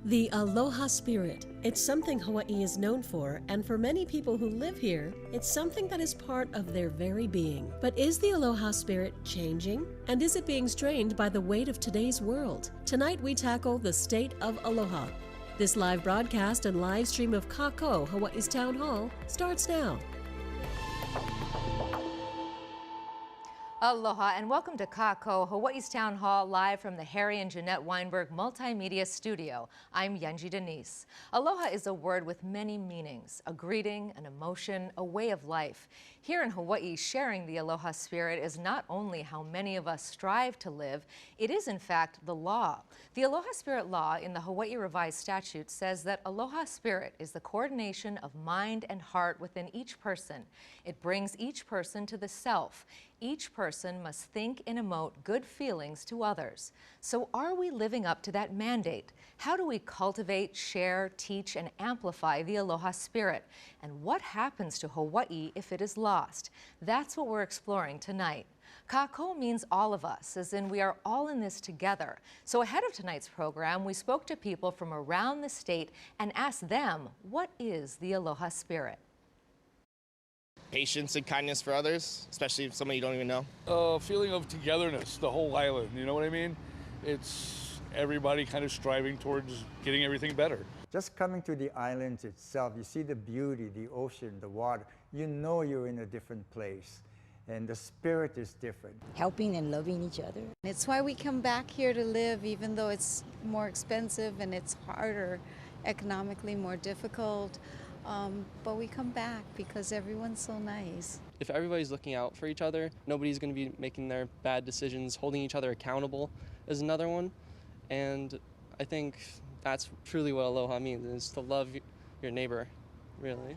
The Aloha Spirit. It's something Hawaii is known for, and for many people who live here, it's something that is part of their very being. But is the Aloha Spirit changing? And is it being strained by the weight of today's world? Tonight we tackle the State of Aloha. This live broadcast and live stream of KΑKOU, Hawaii's Town Hall, starts now. Aloha and welcome to KΑKOU, Hawaii's Town Hall, live from the Harry and Jeanette Weinberg Multimedia Studio. I'm Yenji Denise. Aloha is a word with many meanings, a greeting, an emotion, a way of life. Here in Hawaii, sharing the Aloha Spirit is not only how many of us strive to live, it is in fact the law. The Aloha Spirit law in the Hawaii Revised Statute says that Aloha Spirit is the coordination of mind and heart within each person. It brings each person to the self. Each person must think and emote good feelings to others. So are we living up to that mandate? How do we cultivate, share, teach, and amplify the Aloha Spirit? And what happens to Hawaii if it is lost? That's what we're exploring tonight. KAKOU means all of us, as in we are all in this together. So ahead of tonight's program, we spoke to people from around the state and asked them, what is the Aloha Spirit? Patience and kindness for others, especially if somebody you don't even know. Feeling of togetherness, the whole island, you know what I mean? It's everybody kind of striving towards getting everything better. Just coming to the islands itself, you see the beauty, the ocean, the water, you know you're in a different place. And the spirit is different. Helping and loving each other. It's why we come back here to live, even though it's more expensive and it's harder, economically more difficult. But we come back because everyone's so nice. If everybody's looking out for each other, nobody's going to be making their bad decisions. Holding each other accountable is another one. And I think that's truly what Aloha means, is to love your neighbor, really.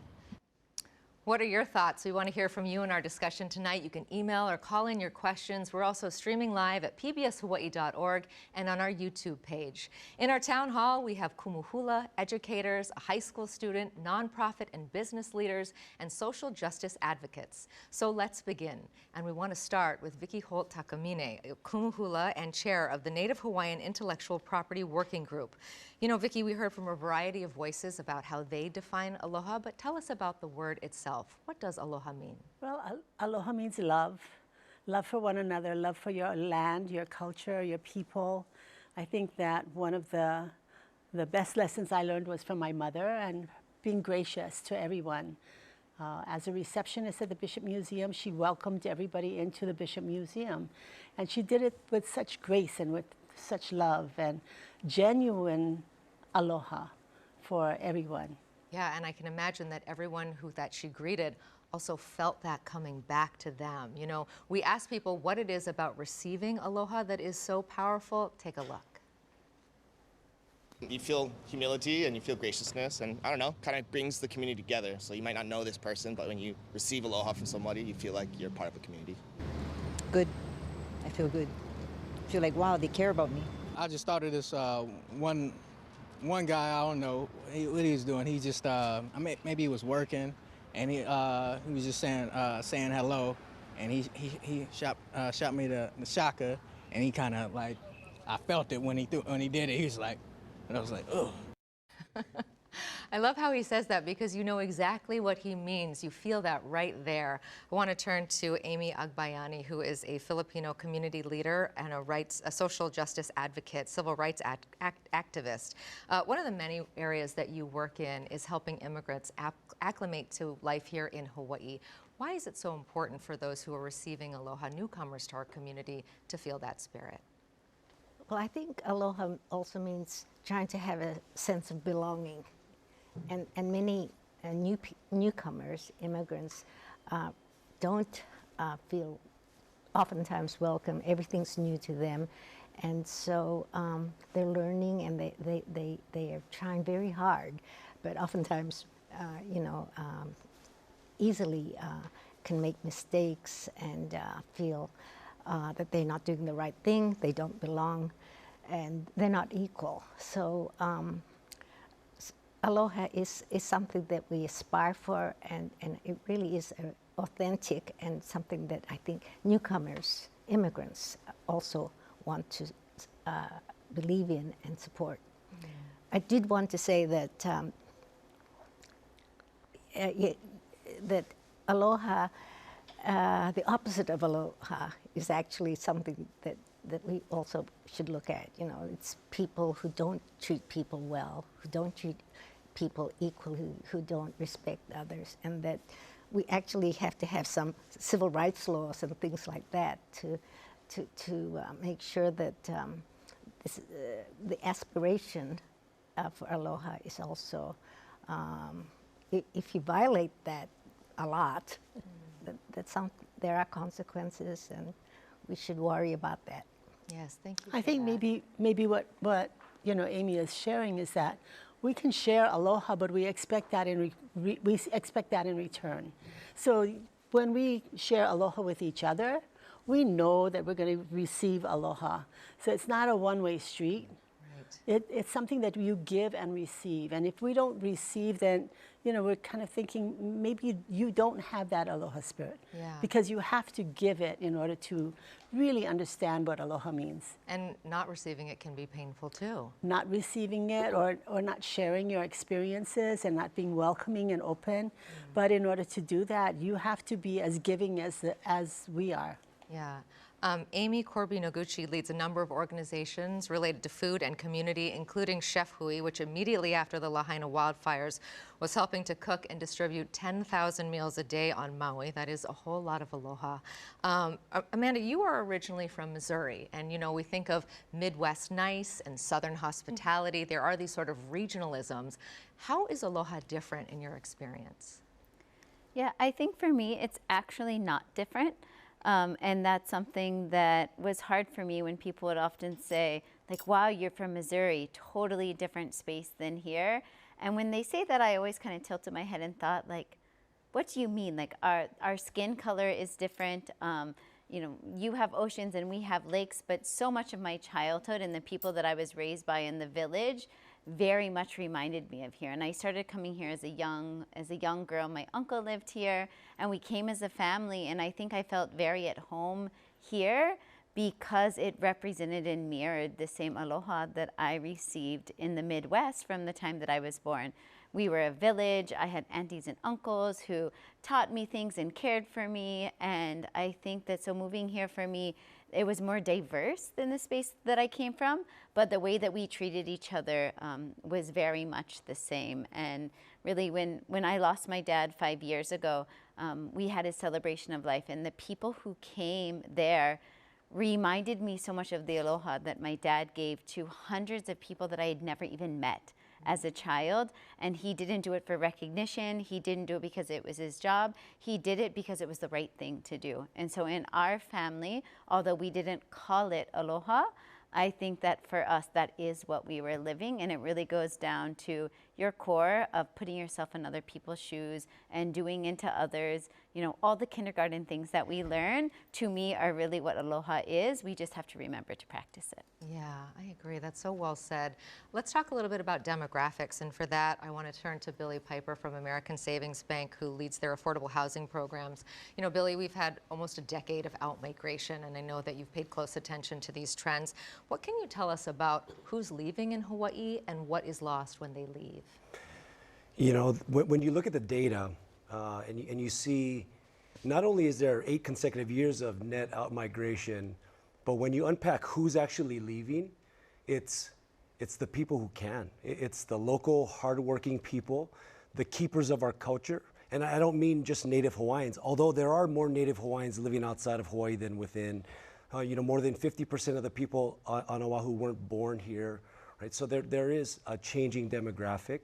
What are your thoughts? We want to hear from you in our discussion tonight. You can email or call in your questions. We're also streaming live at pbshawaii.org and on our YouTube page. In our town hall, we have kumuhula, educators, a high school student, nonprofit and business leaders, and social justice advocates. So let's begin. And we want to start with Vicki Holt Takamine, kumuhula and chair of the Native Hawaiian Intellectual Property Working Group. You know, Vicki, we heard from a variety of voices about how they define aloha, but tell us about the word itself. What does aloha mean? Well, aloha means love. Love for one another, love for your land, your culture, your people. I think that one of the best lessons I learned was from my mother, and being gracious to everyone. As a receptionist at the Bishop Museum, she welcomed everybody into the Bishop Museum. And she did it with such grace and with such love and genuine aloha for everyone. Yeah, and I can imagine that everyone that she greeted also felt that coming back to them. You know, we ask people what it is about receiving aloha that is so powerful. Take a look. You feel humility and you feel graciousness, and I don't know, kind of brings the community together. So you might not know this person, but when you receive aloha from somebody, you feel like you're part of a community. Good. I feel good. I feel like, wow, they care about me. I just started this one guy, I don't know what he was doing. He just, maybe he was working, and he was just saying hello, and he shot me the shaka, and he kind of like, I felt it when he did it. He was like, and I was like, oh. I love how he says that, because you know exactly what he means. You feel that right there. I want to turn to Amy Agbayani, who is a Filipino community leader and a social justice advocate, civil rights activist. One of the many areas that you work in is helping immigrants acclimate to life here in Hawaii. Why is it so important for those who are receiving aloha, newcomers to our community, to feel that spirit? Well, I think aloha also means trying to have a sense of belonging. And many newcomers, immigrants, don't feel oftentimes welcome. Everything's new to them. And so they're learning, and they are trying very hard, but oftentimes, easily can make mistakes and feel that they're not doing the right thing, they don't belong, and they're not equal. So aloha is something that we aspire for, and it really is authentic and something that I think newcomers, immigrants also want to believe in and support. I did want to say that that aloha, the opposite of aloha, is actually something that we also should look at. You know, it's people who don't treat people well, who don't treat people equally, who don't respect others, and that we actually have to have some civil rights laws and things like that to make sure that the aspiration for aloha is also, if you violate that a lot, there are consequences, and we should worry about that. Yes, thank you. I think maybe what you know Amy is sharing is that we can share aloha, but we expect that in return. So when we share aloha with each other, we know that we're going to receive aloha. So it's not a one-way street. Right. It's something that you give and receive. And if we don't receive, then you know we're kind of thinking maybe you don't have that aloha spirit. Yeah. Because you have to give it in order to really understand what aloha means. And not receiving it can be painful too. Not receiving it or not sharing your experiences and not being welcoming and open. But in order to do that, you have to be as giving as we are. Yeah. Amy Corby Noguchi leads a number of organizations related to food and community, including Chef Hui, which immediately after the Lahaina wildfires was helping to cook and distribute 10,000 meals a day on Maui. That is a whole lot of aloha. Amanda, you are originally from Missouri, and you know, we think of Midwest nice and Southern hospitality. There are these sort of regionalisms. How is aloha different in your experience? Yeah, I think for me, it's actually not different. And that's something that was hard for me when people would often say, like, wow, you're from Missouri, totally different space than here. And when they say that, I always kind of tilted my head and thought, like, what do you mean? Like, our skin color is different. You know, you have oceans and we have lakes, but so much of my childhood and the people that I was raised by in the village very much reminded me of here. And I started coming here as a young girl. My uncle lived here, and we came as a family, and I think I felt very at home here because it represented and mirrored the same aloha that I received in the Midwest from the time that I was born. We were a village. I had aunties and uncles who taught me things and cared for me, and I think that so moving here for me, it was more diverse than the space that I came from, but the way that we treated each other was very much the same. And really, when I lost my dad 5 years ago, we had a celebration of life, and the people who came there reminded me so much of the aloha that my dad gave to hundreds of people that I had never even met as a child. And he didn't do it for recognition. He didn't do it because it was his job. He did it because it was the right thing to do. And so in our family, although we didn't call it aloha, I think that for us, that is what we were living. And it really goes down to your core of putting yourself in other people's shoes and doing into others. You know, all the kindergarten things that we learn, to me, are really what aloha is. We just have to remember to practice it. Yeah, I agree. That's so well said. Let's talk a little bit about demographics. And for that, I want to turn to Billy Pieper from American Savings Bank, who leads their affordable housing programs. You know, Billy, we've had almost a decade of outmigration, and I know that you've paid close attention to these trends. What can you tell us about who's leaving in Hawaii and what is lost when they leave? You know, when you look at the data and you see not only is there 8 consecutive years of net outmigration, but when you unpack who's actually leaving, it's the people who can. It's the local, hardworking people, the keepers of our culture. And I don't mean just Native Hawaiians, although there are more Native Hawaiians living outside of Hawaii than within. You know, more than 50% of the people on Oahu weren't born here, right? So there is a changing demographic.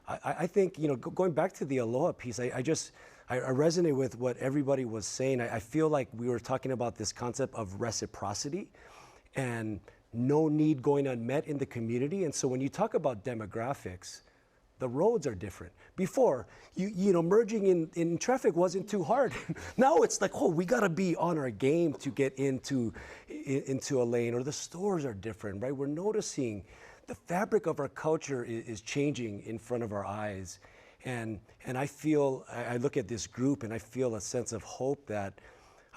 I think, you know, going back to the aloha piece, I resonate with what everybody was saying. I feel like we were talking about this concept of reciprocity and no need going unmet in the community. And so when you talk about demographics, the roads are different. Before, you know, merging in traffic wasn't too hard. Now it's like, oh, we gotta be on our game to get into a lane, or the stores are different, right? We're noticing the fabric of our culture is changing in front of our eyes. And I feel, I look at this group and I feel a sense of hope that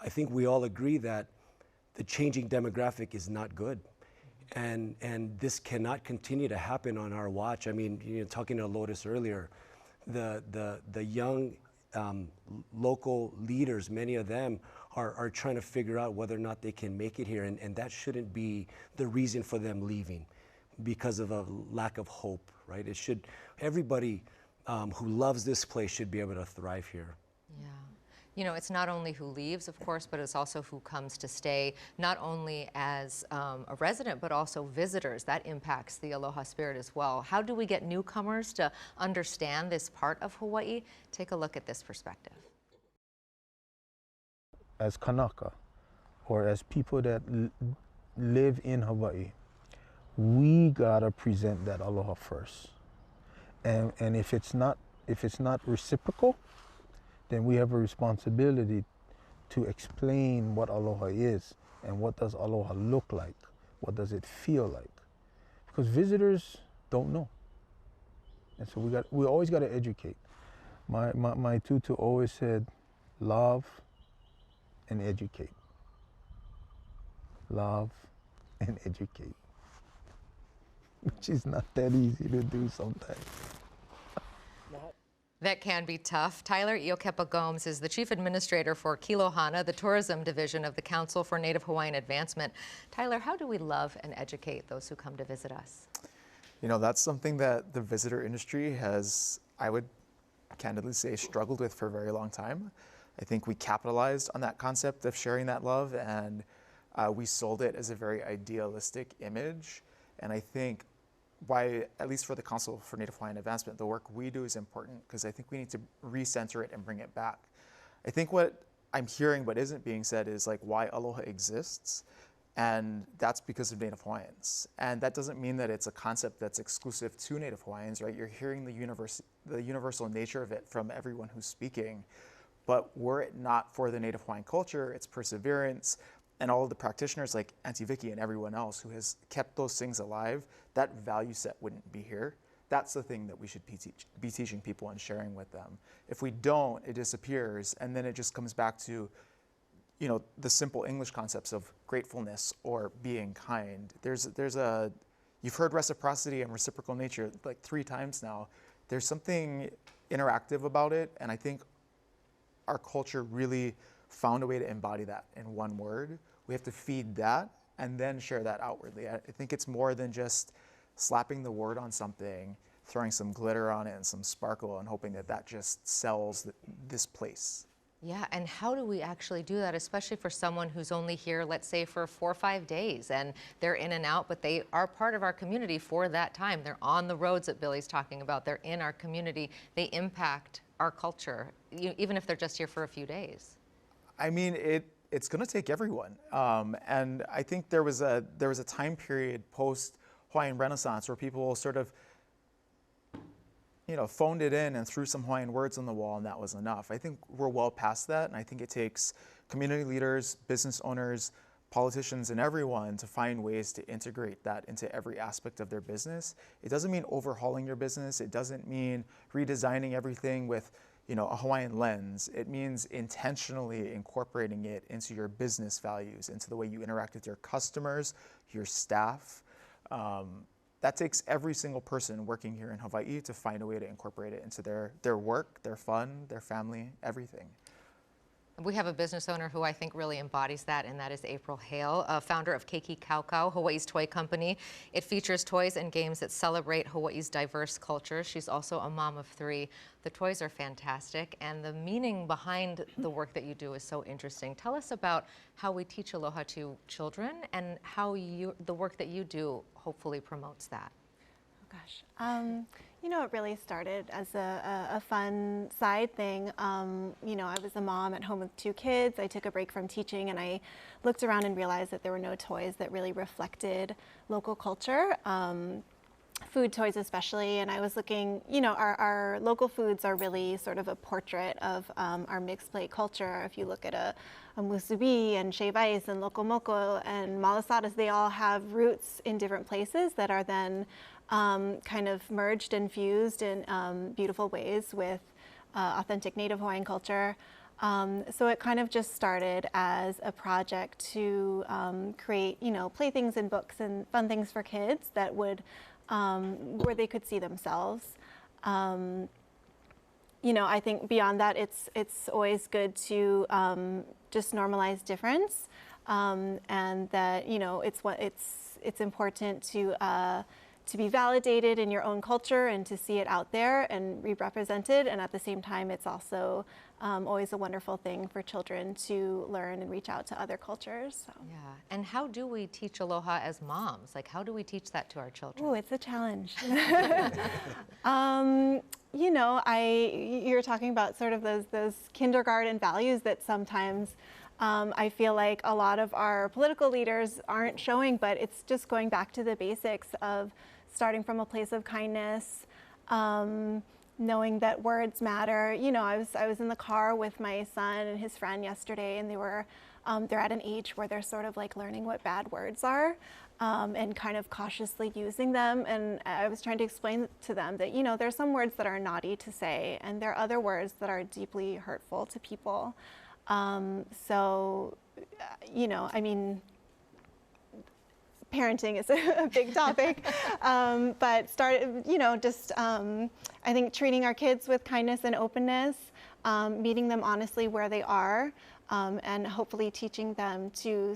I think we all agree that the changing demographic is not good. And this cannot continue to happen on our watch. I mean, talking to Lotus earlier, the young local leaders, many of them are trying to figure out whether or not they can make it here, and that shouldn't be the reason for them leaving because of a lack of hope, right? It should, everybody who loves this place should be able to thrive here. Yeah. You know, it's not only who leaves, of course, but it's also who comes to stay, not only as a resident, but also visitors. That impacts the Aloha Spirit as well. How do we get newcomers to understand this part of Hawaii? Take a look at this perspective. As Kanaka, or as people that live in Hawaii, we gotta present that aloha first. And if it's not reciprocal, then we have a responsibility to explain what aloha is and what does aloha look like, what does it feel like, because visitors don't know, and so we always got to educate. My tutu always said, love and educate, love and educate, which is not that easy to do sometimes. That can be tough. Tyler EA Gomes is the Chief Administrator for Kilohana, the tourism division of the Council for Native Hawaiian Advancement. Tyler, how do we love and educate those who come to visit us? You know, that's something that the visitor industry has, I would candidly say, struggled with for a very long time. I think we capitalized on that concept of sharing that love, and we sold it as a very idealistic image. And I think why, at least for the Council for Native Hawaiian Advancement, the work we do is important, because I think we need to recenter it and bring it back. I think what I'm hearing but isn't being said is like why Aloha exists, and that's because of Native Hawaiians. And that doesn't mean that it's a concept that's exclusive to Native Hawaiians, right? You're hearing the universal nature of it from everyone who's speaking. But were it not for the Native Hawaiian culture, its perseverance, and all of the practitioners like Auntie Vicky and everyone else who has kept those things alive, that value set wouldn't be here. That's the thing that we should be teaching people and sharing with them. If we don't, it disappears, and then it just comes back to, you know, the simple English concepts of gratefulness or being kind. You've heard reciprocity and reciprocal nature like 3 times now. There's something interactive about it, and I think our culture really found a way to embody that in one word. We have to feed that and then share that outwardly. I think it's more than just slapping the word on something, throwing some glitter on it and some sparkle and hoping that that just sells this place. Yeah, and how do we actually do that, especially for someone who's only here, let's say, for 4 or 5 days, and they're in and out, but they are part of our community for that time. They're on the roads that Billy's talking about. They're in our community. They impact our culture, even if they're just here for a few days. I mean, it's going to take everyone, and I think there was a time period post Hawaiian Renaissance where people sort of, you know, phoned it in and threw some Hawaiian words on the wall, and that was enough. I think we're well past that, and I think it takes community leaders, business owners, politicians, and everyone to find ways to integrate that into every aspect of their business. It doesn't mean overhauling your business. It doesn't mean redesigning everything with, you know, a Hawaiian lens. It means intentionally incorporating it into your business values, into the way you interact with your customers, your staff. That takes every single person working here in Hawaii to find a way to incorporate it into their work, their fun, their family, everything. We have a business owner who I think really embodies that, and that is April Hale, founder of Keiki, KΑKOU, Hawaii's toy company. It features toys and games that celebrate Hawaii's diverse culture. She's also a mom of 3. The toys are fantastic, and the meaning behind the work that you do is so interesting. Tell us about how we teach Aloha to children and how the work that you do hopefully promotes that. Oh gosh. You know, it really started as a fun side thing. You know, I was a mom at home with 2 kids. I took a break from teaching, and I looked around and realized that there were no toys that really reflected local culture, food toys especially. And I was looking, you know, our local foods are really sort of a portrait of our mixed plate culture. If you look at a musubi and shave ice and lokomoko and malasadas, they all have roots in different places that are then kind of merged and fused in beautiful ways with authentic Native Hawaiian culture. So it kind of just started as a project to create, playthings and books and fun things for kids that would, where they could see themselves. I think beyond that, it's always good to just normalize difference, and that it's important to be validated in your own culture and to see it out there and be represented. And at the same time, it's also always a wonderful thing for children to learn and reach out to other cultures. So. Yeah, and how do we teach aloha as moms? Like, how do we teach that to our children? Oh, it's a challenge. You're talking about sort of those kindergarten values that sometimes I feel like a lot of our political leaders aren't showing, but it's just going back to the basics of starting from a place of kindness, knowing that words matter. I was in the car with my son and his friend yesterday, and they're at an age where they're sort of like learning what bad words are, and kind of cautiously using them. And I was trying to explain to them that, there are some words that are naughty to say, and there are other words that are deeply hurtful to people. Parenting is a big topic, but I think treating our kids with kindness and openness, meeting them honestly where they are, and hopefully teaching them to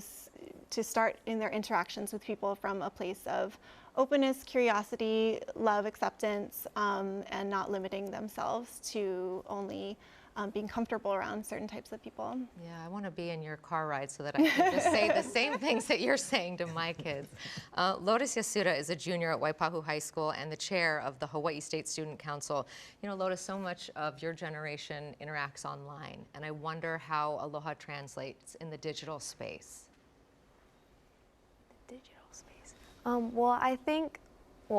start in their interactions with people from a place of openness, curiosity, love, acceptance, and not limiting themselves to only being comfortable around certain types of people. Yeah, I want to be in your car ride so that I can just say the same things that you're saying to my kids. Lotus Yasuda is a junior at Waipahu High School and the chair of the Hawaiʻi State Student Council. Lotus, so much of your generation interacts online, and I wonder how aloha translates in the digital space. The digital space. I think,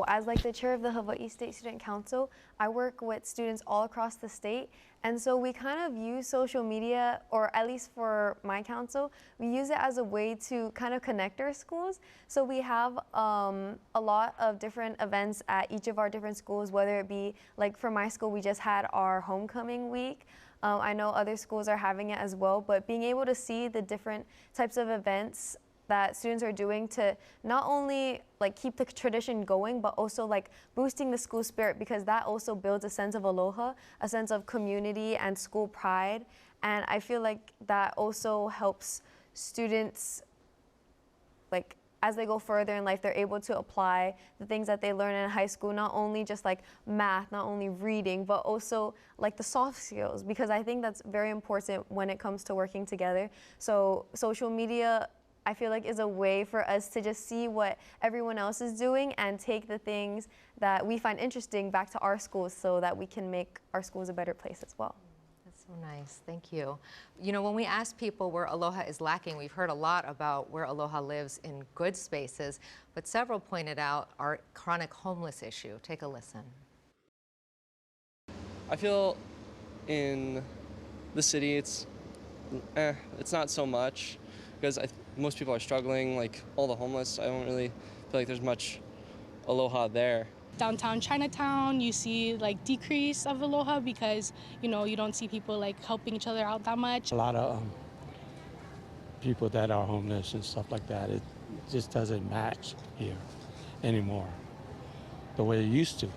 as like the chair of the Hawaiʻi State Student Council, I work with students all across the state. And so we kind of use social media, or at least for my council, we use it as a way to kind of connect our schools. So we have a lot of different events at each of our different schools, whether it be, like for my school, we just had our homecoming week. I know other schools are having it as well, but being able to see the different types of events that students are doing to not only like keep the tradition going, but also like boosting the school spirit, because that also builds a sense of aloha, a sense of community and school pride. And I feel like that also helps students, like as they go further in life, they're able to apply the things that they learn in high school, not only just like math, not only reading, but also like the soft skills, because I think that's very important when it comes to working together. So social media, I feel like, is a way for us to just see what everyone else is doing and take the things that we find interesting back to our schools so that we can make our schools a better place as well. That's so nice, thank you. When we ask people where aloha is lacking, we've heard a lot about where aloha lives in good spaces, but several pointed out our chronic homeless issue. Take a listen. I feel in the city it's not so much, because most people are struggling, like all the homeless. I don't really feel like there's much aloha there. Downtown Chinatown, you see like decrease of aloha because, you don't see people like helping each other out that much. A lot of people that are homeless and stuff like that, it just doesn't match here anymore the way it used to.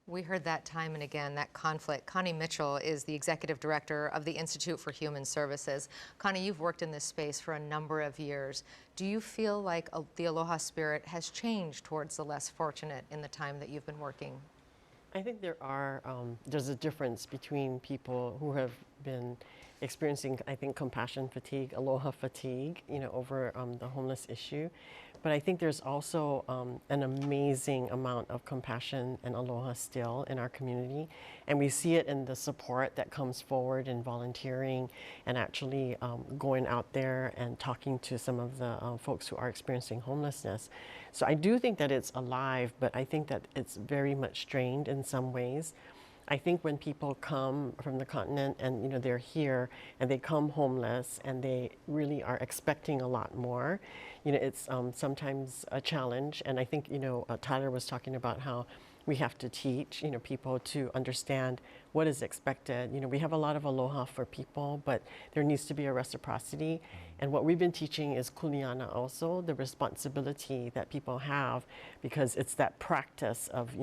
We heard that time and again, that conflict. Connie Mitchell is the executive director of the Institute for Human Services. Connie, you've worked in this space for a number of years. Do you feel like the Aloha Spirit has changed towards the less fortunate in the time that you've been working? I think there's a difference between people who have been experiencing, I think, compassion fatigue, Aloha fatigue, over the homeless issue. But I think there's also an amazing amount of compassion and aloha still in our community. And we see it in the support that comes forward in volunteering and actually going out there and talking to some of the folks who are experiencing homelessness. So I do think that it's alive, but I think that it's very much strained in some ways. I think when people come from the continent and they're here and they come homeless and they really are expecting a lot more, it's sometimes a challenge. And I think Tyler was talking about how we have to teach, people to understand what is expected. We have a lot of aloha for people, but there needs to be a reciprocity. And what we've been teaching is kuleana also, the responsibility that people have, because it's that practice of,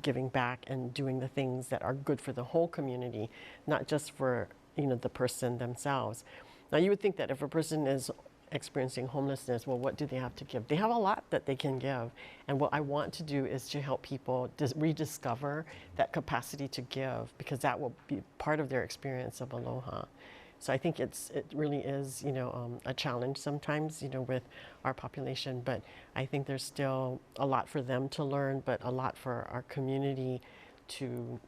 giving back and doing the things that are good for the whole community, not just for, the person themselves. Now, you would think that if a person is experiencing homelessness, well, what do they have to give? They have a lot that they can give. And what I want to do is to help people rediscover that capacity to give, because that will be part of their experience of aloha. So I think it really is, a challenge sometimes, with our population, but I think there's still a lot for them to learn, but a lot for our community to,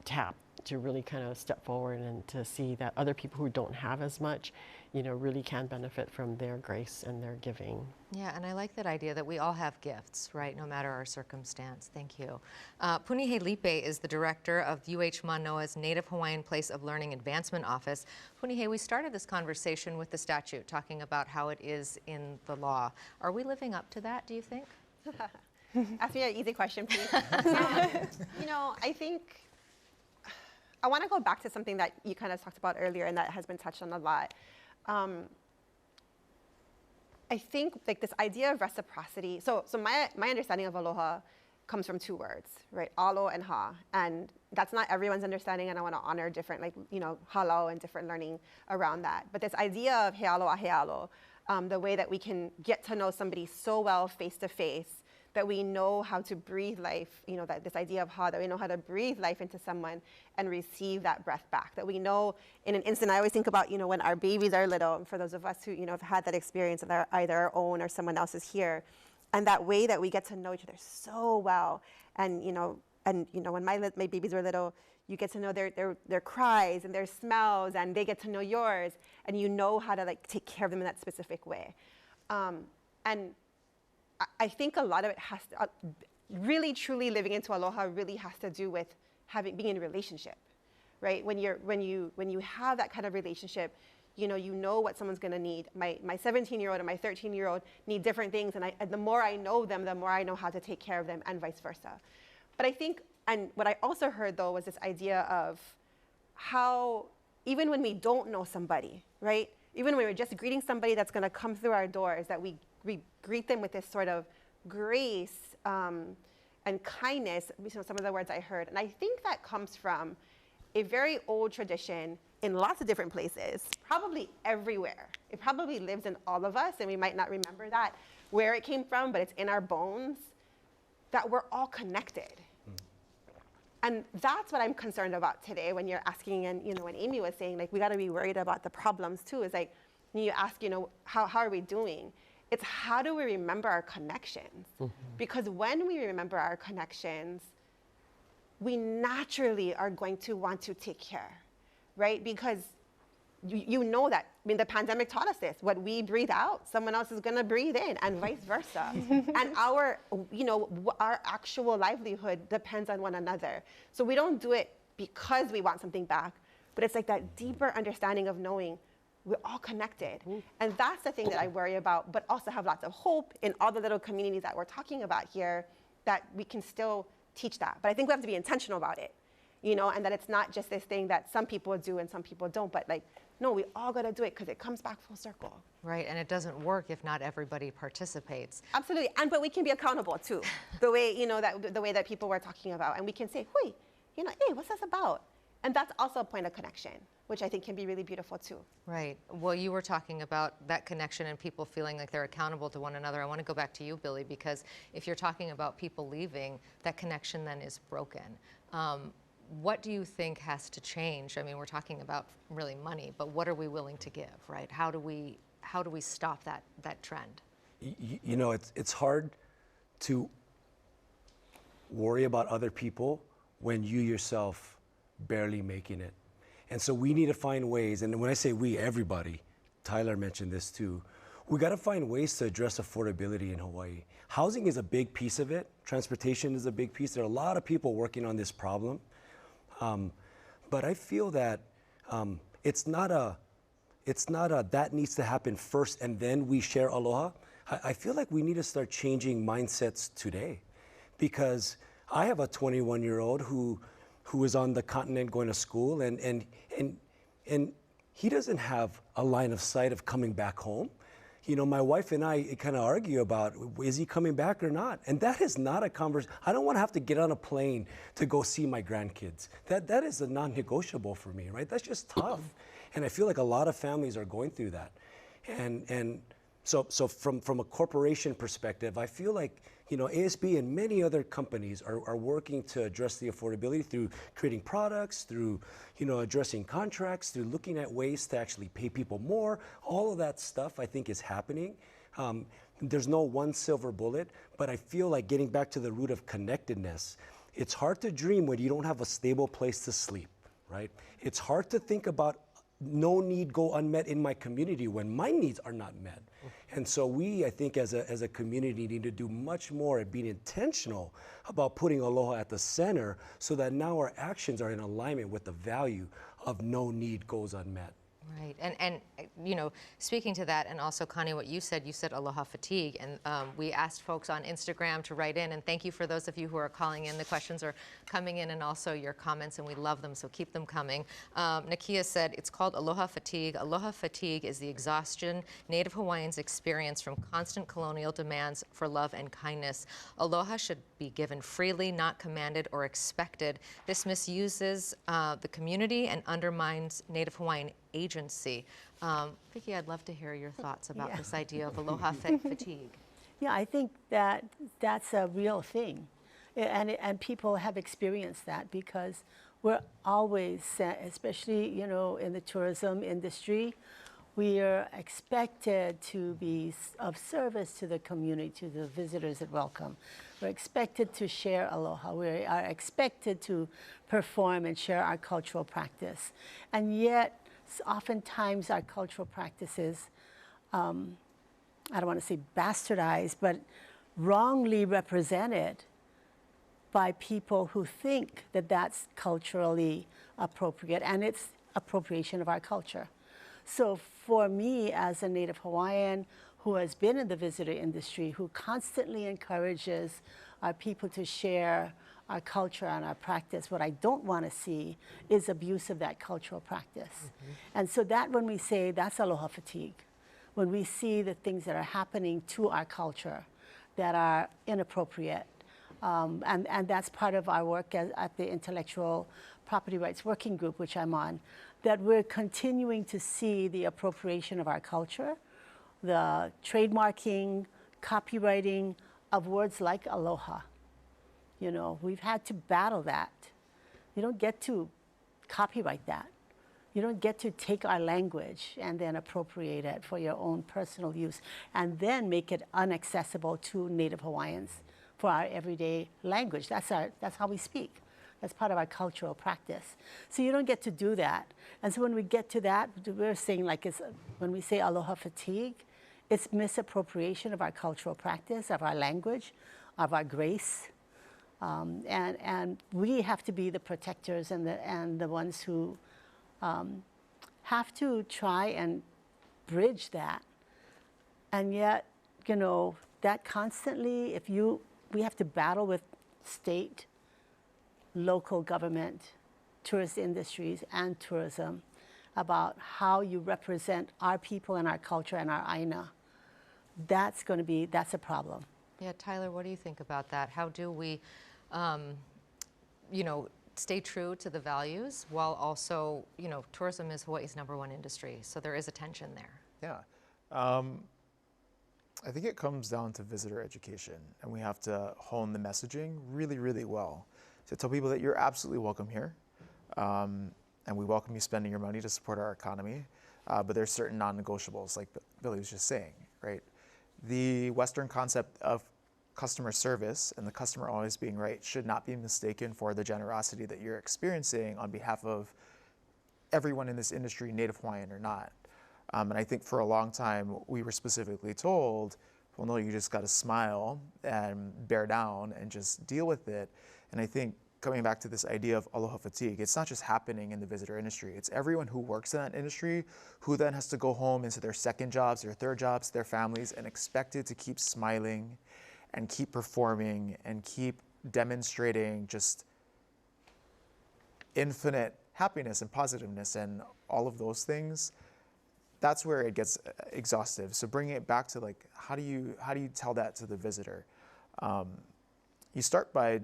tap, to really kind of step forward and to see that other people who don't have as much, really can benefit from their grace and their giving. Yeah, and I like that idea that we all have gifts, right, no matter our circumstance. Thank you. Punihei Lipe is the director of UH Mānoa's Native Hawaiian Place of Learning Advancement Office. Punihei, we started this conversation with the statute, talking about how it is in the law. Are we living up to that, do you think? Ask me an easy question, please. I think I want to go back to something that you kind of talked about earlier and that has been touched on a lot. I think like this idea of reciprocity, so my understanding of aloha comes from two words, right? Alo and ha. And that's not everyone's understanding, and I want to honor different, halau and different learning around that. But this idea of he alo a he alo, the way that we can get to know somebody so well face to face, that we know how to breathe life, that this idea of ha, that we know how to breathe life into someone and receive that breath back. That we know in an instant, I always think about, when our babies are little, and for those of us who, have had that experience of either our own or someone else's here, and that way that we get to know each other so well. And, when my babies were little, you get to know their cries and their smells, and they get to know yours, and you know how to take care of them in that specific way. And I think a lot of it has to, really truly living into aloha really has to do with being in a relationship, right? When you have that kind of relationship, you know what someone's going to need. My 17-year-old and my 13-year-old need different things, and the more I know them, the more I know how to take care of them, and vice versa. But I think, and what I also heard though was this idea of how even when we don't know somebody, right? Even when we're just greeting somebody that's going to come through our doors, that we greet them with this sort of grace and kindness, some of the words I heard. And I think that comes from a very old tradition in lots of different places, probably everywhere. It probably lives in all of us, and we might not remember that, where it came from, but it's in our bones, that we're all connected. And that's what I'm concerned about today when you're asking, and when Amy was saying, we gotta be worried about the problems too, is when you ask, how are we doing? It's how do we remember our connections? Because when we remember our connections, we naturally are going to want to take care, right? Because you know that, the pandemic taught us this. What we breathe out, someone else is gonna breathe in, and vice versa. And our actual livelihood depends on one another. So we don't do it because we want something back, but it's that deeper understanding of knowing we're all connected. And that's the thing that I worry about, but also have lots of hope in all the little communities that we're talking about here, that we can still teach that. But I think we have to be intentional about it, and that it's not just this thing that some people do and some people don't, but no, we all gotta do it because it comes back full circle. Right, and it doesn't work if not everybody participates. Absolutely, but we can be accountable too. The way, the way that people were talking about, and we can say, hey, what's this about? And that's also a point of connection, which I think can be really beautiful too. Right. Well, you were talking about that connection and people feeling like they're accountable to one another. I want to go back to you, Billy, because if you're talking about people leaving, that connection then is broken. What do you think has to change? We're talking about really money, but what are we willing to give, right? How do we stop that trend? It's hard to worry about other people when you yourself barely making it. And so we need to find ways, and when I say we, everybody, Tyler mentioned this too, we got to find ways to address affordability in Hawaii. Housing is a big piece of it. Transportation is a big piece. There are a lot of people working on this problem. But I feel that it's not a that needs to happen first and then we share aloha. I feel like we need to start changing mindsets today, because I have a 21-year-old who is on the continent going to school, and he doesn't have a line of sight of coming back home. You know, my wife and I kind of argue about, is he coming back or not? And that is not a conversation. I don't want to have to get on a plane to go see my grandkids. That is a non-negotiable for me, right? That's just tough. And I feel like a lot of families are going through that. And so from a corporation perspective, I feel like, you know, ASB and many other companies are working to address the affordability through creating products, through, you know, addressing contracts, through looking at ways to actually pay people more. All of that stuff I think is happening. There's no one silver bullet, but I feel like getting back to the root of connectedness, it's hard to dream when you don't have a stable place to sleep, right? It's hard to think about no need go unmet in my community when my needs are not met. And so we, I think, as a community, need to do much more at being intentional about putting Aloha at the center so that now our actions are in alignment with the value of no need goes unmet. Right, and you know, speaking to that, and also Connie, what you said Aloha Fatigue, and we asked folks on Instagram to write in, and thank you for those of you who are calling in. The questions are coming in, and also your comments, and we love them, so keep them coming. Nakia said, it's called Aloha Fatigue. Aloha Fatigue is the exhaustion Native Hawaiians experience from constant colonial demands for love and kindness. Aloha should be given freely, not commanded or expected. This misuses the community and undermines Native Hawaiian agency. Vicki, I'd love to hear your thoughts about this idea of Aloha Fatigue. Yeah, I think that's a real thing. And people have experienced that because we're always, especially, you know, in the tourism industry, we are expected to be of service to the community, to the visitors that welcome. We're expected to share aloha. We are expected to perform and share our cultural practice. And yet, oftentimes our cultural practices, I don't want to say bastardized, but wrongly represented by people who think that that's culturally appropriate, and it's appropriation of our culture. So for me, as a Native Hawaiian who has been in the visitor industry, who constantly encourages our people to share our culture and our practice, what I don't want to see is abuse of that cultural practice. And so that when we say that's Aloha Fatigue, when we see the things that are happening to our culture that are inappropriate, and that's part of our work at the Intellectual Property Rights Working Group, which I'm on, that we're continuing to see the appropriation of our culture, the trademarking, copywriting of words like aloha. You know, we've had to battle that. You don't get to copyright that. You don't get to take our language and then appropriate it for your own personal use and then make it inaccessible to Native Hawaiians for our everyday language. That's how we speak. That's part of our cultural practice. So you don't get to do that. And so when we get to that, we're saying like when we say Aloha Fatigue, it's misappropriation of our cultural practice, of our language, of our grace. And we have to be the protectors and the ones who have to try and bridge that. And yet, you know, that constantly, we have to battle with state, local government, tourist industries, and tourism about how you represent our people and our culture and our aina. That's a problem. Yeah, Tyler, what do you think about that? How do we, you know, stay true to the values while also, you know, tourism is Hawaii's #1 industry, so there is a tension there. Yeah. I think it comes down to visitor education, and we have to hone the messaging really, really well to tell people that you're absolutely welcome here, and we welcome you spending your money to support our economy, but there's certain non-negotiables, like Billy was just saying, right? The Western concept of customer service and the customer always being right should not be mistaken for the generosity that you're experiencing on behalf of everyone in this industry, Native Hawaiian or not. And I think for a long time, we were specifically told, well, no, you just got to smile and bear down and just deal with it. And I think coming back to this idea of Aloha Fatigue, it's not just happening in the visitor industry. It's everyone who works in that industry who then has to go home into their second jobs, their third jobs, their families, and expected to keep smiling and keep performing and keep demonstrating just infinite happiness and positiveness and all of those things, that's where it gets exhaustive. So bringing it back to like, how do you tell that to the visitor? You start by,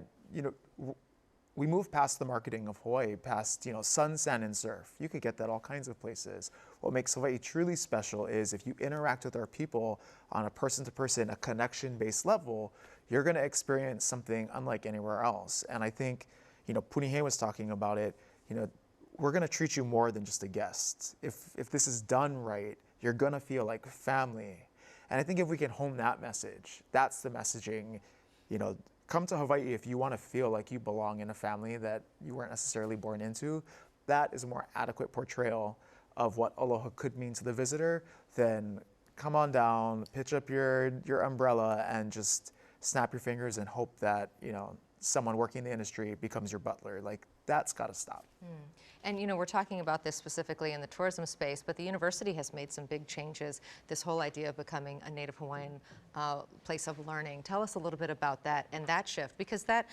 we move past the marketing of Hawaii, past, sun, sand, and surf. You could get that all kinds of places. What makes Hawaii truly special is if you interact with our people on a person-to-person, a connection-based level, you're gonna experience something unlike anywhere else. And I think, Punihei was talking about it, we're gonna treat you more than just a guest. If this is done right, you're gonna feel like family. And I think if we can hone that message, that's the messaging, come to Hawaii if you want to feel like you belong in a family that you weren't necessarily born into. That is a more adequate portrayal of what aloha could mean to the visitor than come on down, pitch up your umbrella, and just snap your fingers and hope that someone working in the industry becomes your butler. Like, that's got to stop. And we're talking about this specifically in the tourism space, but the university has made some big changes. This whole idea of becoming a Native Hawaiian place of learning. Tell us a little bit about that and that shift, because that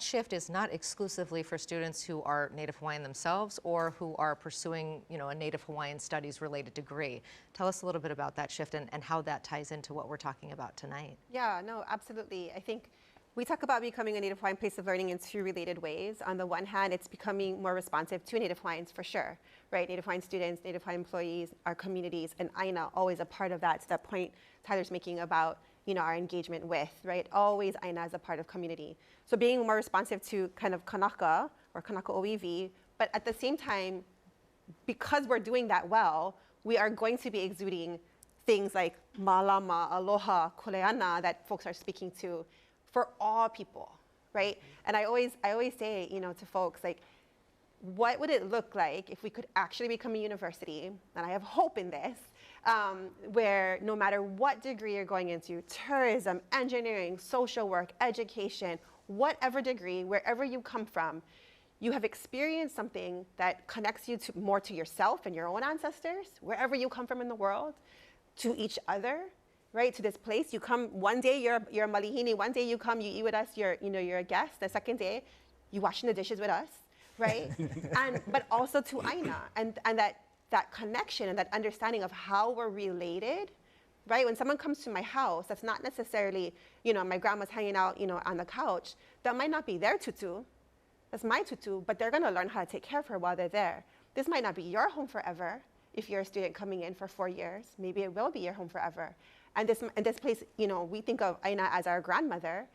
shift is not exclusively for students who are Native Hawaiian themselves or who are pursuing, a Native Hawaiian studies related degree. Tell us a little bit about that shift and how that ties into what we're talking about tonight. Yeah, no, absolutely. I think we talk about becoming a Native Hawaiian place of learning in two related ways. On the one hand, it's becoming more responsive to Native Hawaiians for sure, right? Native Hawaiian students, Native Hawaiian employees, our communities, and Aina always a part of that. To that point Tyler's making about, our engagement with, right? Always Aina as a part of community. So being more responsive to kind of kanaka or kanaka oiwi, but at the same time, because we're doing that well, we are going to be exuding things like malama, aloha, kuleana that folks are speaking to for all people, right? And I always say, to folks, like, what would it look like if we could actually become a university, and I have hope in this, where no matter what degree you're going into, tourism, engineering, social work, education, whatever degree, wherever you come from, you have experienced something that connects you more to yourself and your own ancestors, wherever you come from in the world, to each other, right, to this place. You come one day, you're a malihini. One day you come, you eat with us, you're a guest. The second day, you washing the dishes with us, right? But also to Aina, and that connection and that understanding of how we're related, right? When someone comes to my house, that's not necessarily, my grandma's hanging out, on the couch. That might not be their tutu. That's my tutu, but they're gonna learn how to take care of her while they're there. This might not be your home forever. If you're a student coming in for 4 years, maybe it will be your home forever. And this place, we think of Aina as our grandmother.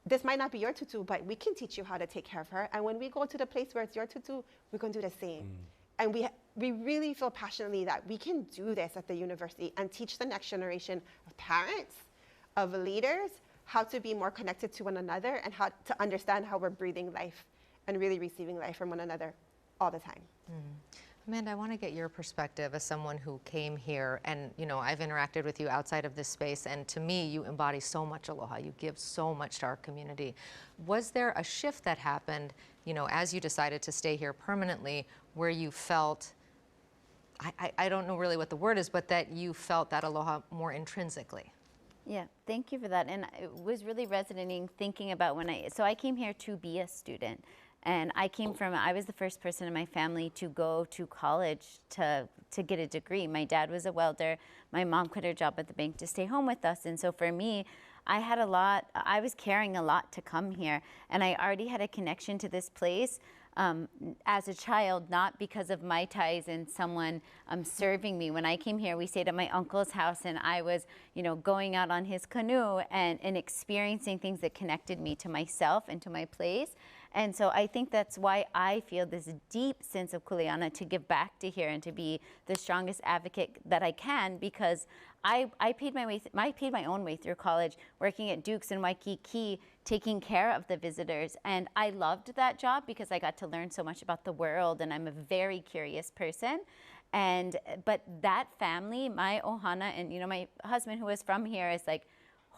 This might not be your tutu, but we can teach you how to take care of her. And when we go to the place where it's your tutu, we're going to do the same. And we really feel passionately that we can do this at the university and teach the next generation of parents, of leaders, how to be more connected to one another and how to understand how we're breathing life and really receiving life from one another all the time. Amanda, I want to get your perspective as someone who came here, and I've interacted with you outside of this space, and to me, you embody so much aloha. You give so much to our community. Was there a shift that happened, as you decided to stay here permanently, where you felt, I don't know really what the word is, but that you felt that aloha more intrinsically? Yeah, thank you for that. And it was really resonating thinking about so I came here to be a student. And I was the first person in my family to go to college to get a degree. My dad was a welder. My mom quit her job at the bank to stay home with us. And so for me, I was carrying a lot to come here. And I already had a connection to this place as a child, not because of my ties and someone serving me. When I came here, we stayed at my uncle's house, and I was, going out on his canoe and experiencing things that connected me to myself and to my place. And so I think that's why I feel this deep sense of kuleana to give back to here and to be the strongest advocate that I can, because I paid my own way through college, working at Duke's in Waikiki, taking care of the visitors. And I loved that job because I got to learn so much about the world, and I'm a very curious person. But that family, my ohana, and my husband who was from here is like,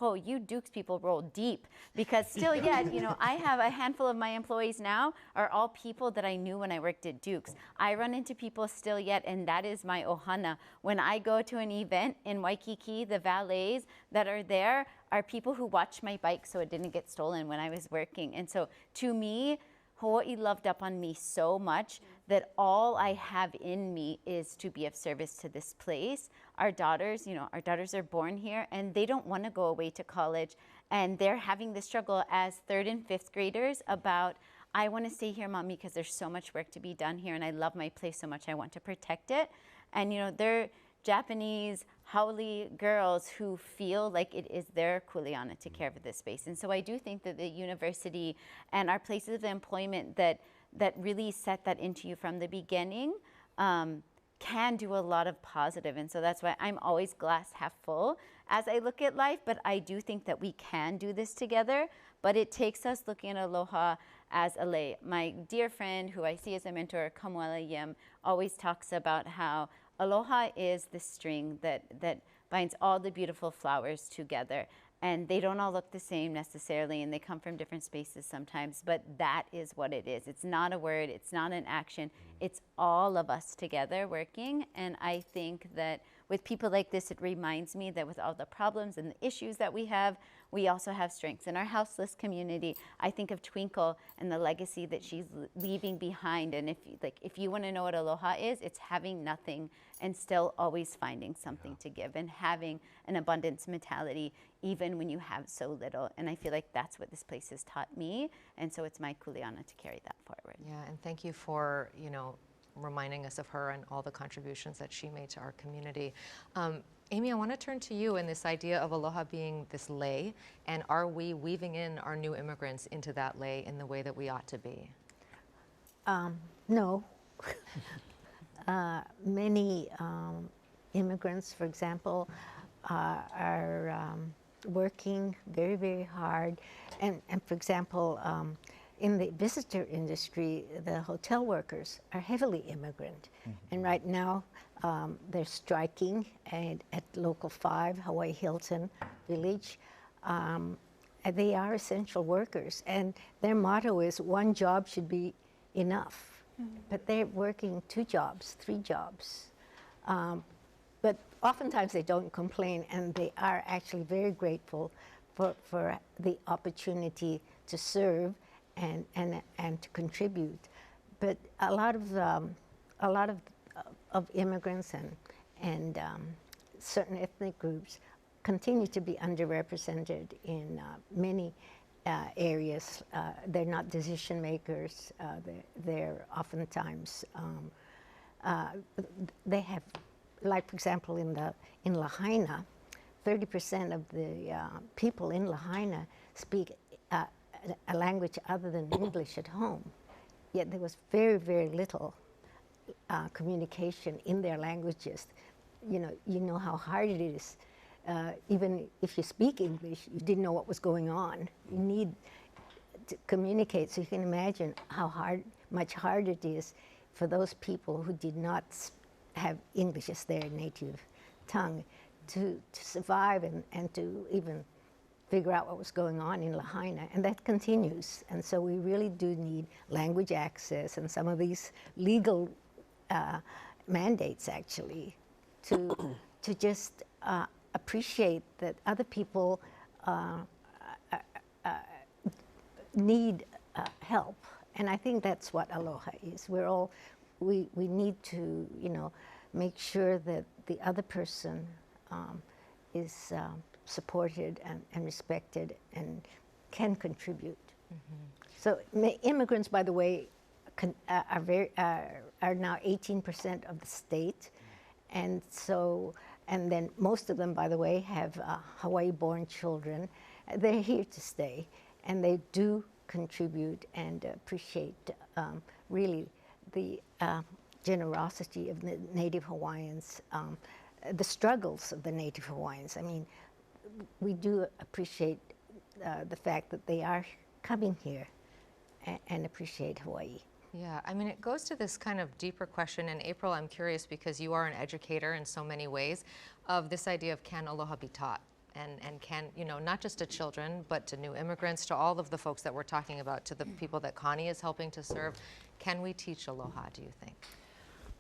oh, you Dukes people roll deep, because still yet, I have a handful of my employees now are all people that I knew when I worked at Dukes. I run into people still yet, and that is my ohana. When I go to an event in Waikiki, the valets that are there are people who watch my bike so it didn't get stolen when I was working. And so to me, Hawaii loved up on me so much that all I have in me is to be of service to this place. Our daughters, you know, our daughters are born here and they don't want to go away to college. And they're having the struggle as 3rd and 5th graders about, I want to stay here, Mommy, because there's so much work to be done here and I love my place so much, I want to protect it. And, you know, they're Japanese haole girls who feel like it is their kuleana to care for this space. And so I do think that the university and our places of employment that really set that into you from the beginning can do a lot of positive. And so that's why I'm always glass half full as I look at life, but I do think that we can do this together. But it takes us looking at Aloha as a lei. My dear friend who I see as a mentor, Kamuela Yim, always talks about how Aloha is the string that binds all the beautiful flowers together. And they don't all look the same necessarily, and they come from different spaces sometimes, but that is what it is. It's not a word, it's not an action, it's all of us together working. And I think that with people like this, it reminds me that with all the problems and the issues that we have, we also have strengths. In our houseless community, I think of Twinkle and the legacy that she's leaving behind. And if you want to know what Aloha is, it's having nothing and still always finding something to give and having an abundance mentality even when you have so little. And I feel like that's what this place has taught me. And so it's my kuleana to carry that forward. Yeah, and thank you for, you know, reminding us of her and all the contributions that she made to our community. Amy, I want to turn to you in this idea of Aloha being this lei, and are we weaving in our new immigrants into that lei in the way that we ought to be? No. Many immigrants, for example, are working very, very hard. And for example, in the visitor industry, the hotel workers are heavily immigrant. And right now, they're striking at Local 5, Hawaii Hilton Village. They are essential workers, and their motto is one job should be enough. But they're working 2 jobs, 3 jobs. But oftentimes they don't complain, and they are actually very grateful for the opportunity to serve and to contribute. But a lot of immigrants and certain ethnic groups continue to be underrepresented in many areas. They're not decision makers. They're oftentimes they have, like for example, in Lahaina, 30% of the people in Lahaina speak a language other than English at home. Yet there was very, very little communication in their languages. You know how hard it is. Even if you speak English, you didn't know what was going on. You need to communicate, so you can imagine how much harder it is for those people who did not have English as their native tongue to survive and to even figure out what was going on in Lahaina, and that continues. And so we really do need language access and some of these legal mandates actually to just appreciate that other people need help. And I think that's what Aloha is. We need to, make sure that the other person is supported and respected and can contribute. So immigrants, by the way, are now 18% of the state, and then most of them, by the way, have Hawaii-born children. They're here to stay, and they do contribute and appreciate really the generosity of the Native Hawaiians, the struggles of the Native Hawaiians. I mean, we do appreciate the fact that they are coming here and appreciate Hawaii. Yeah, I mean, it goes to this kind of deeper question. And April, I'm curious, because you are an educator in so many ways, of this idea of can Aloha be taught? And can, not just to children, but to new immigrants, to all of the folks that we're talking about, to the people that Connie is helping to serve. Can we teach Aloha, do you think?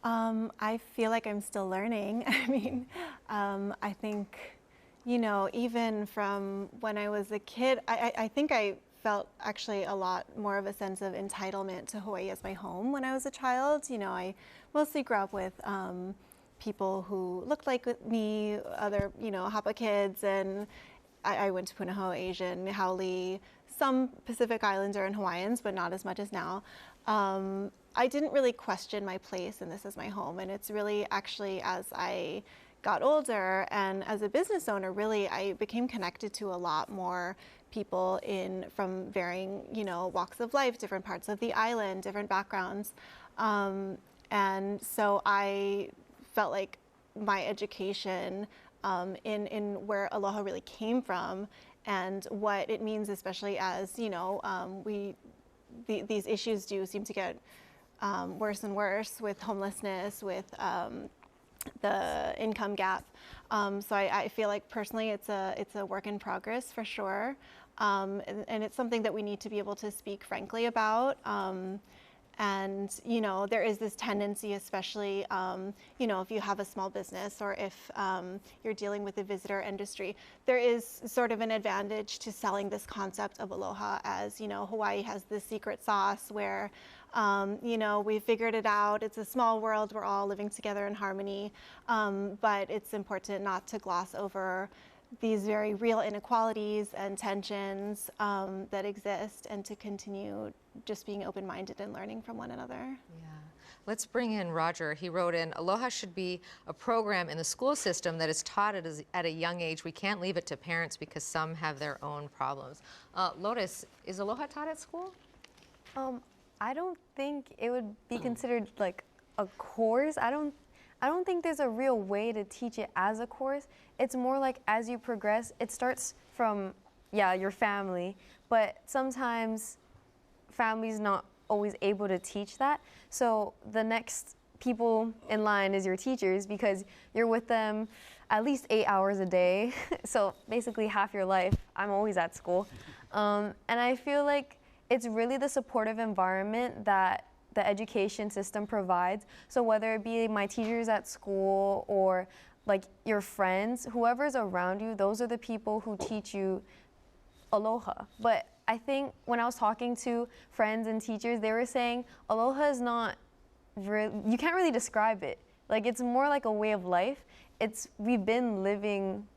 I feel like I'm still learning. I mean, I think you know, even from when I was a kid, I think I felt actually a lot more of a sense of entitlement to Hawaii as my home when I was a child. You know, I mostly grew up with people who looked like me, other, you know, Hapa kids, and I went to Punihei, Asian, Haole, some Pacific Islander and Hawaiians, but not as much as now. I didn't really question my place and this is my home. And it's really actually as I got older and as a business owner, really, I became connected to a lot more people from varying, you know, walks of life, different parts of the island, different backgrounds. And so I felt like my education in where Aloha really came from and what it means, especially as, you know, these issues do seem to get worse and worse with homelessness, with the income gap. So I feel like personally it's a work in progress for sure. And it's something that we need to be able to speak frankly about. And, you know, there is this tendency, especially, you know, if you have a small business or if you're dealing with the visitor industry, there is sort of an advantage to selling this concept of aloha as, you know, Hawaii has this secret sauce where, you know, we figured it out. It's a small world. We're all living together in harmony. But it's important not to gloss over these very real inequalities and tensions that exist and to continue just being open-minded and learning from one another. Yeah. Let's bring in Roger. He wrote in, Aloha should be a program in the school system that is taught at a young age. We can't leave it to parents because some have their own problems. Lotus, is Aloha taught at school? I don't think it would be considered like a course. I don't think there's a real way to teach it as a course. It's more like as you progress, it starts from, yeah, your family, but sometimes family's not always able to teach that. So the next people in line is your teachers because you're with them at least 8 hours a day. So basically half your life, I'm always at school. And I feel like it's really the supportive environment that the education system provides. So whether it be my teachers at school or like your friends, whoever's around you, those are the people who teach you aloha. But I think when I was talking to friends and teachers, they were saying aloha is not really, you can't really describe it. Like it's more like a way of life. We've been living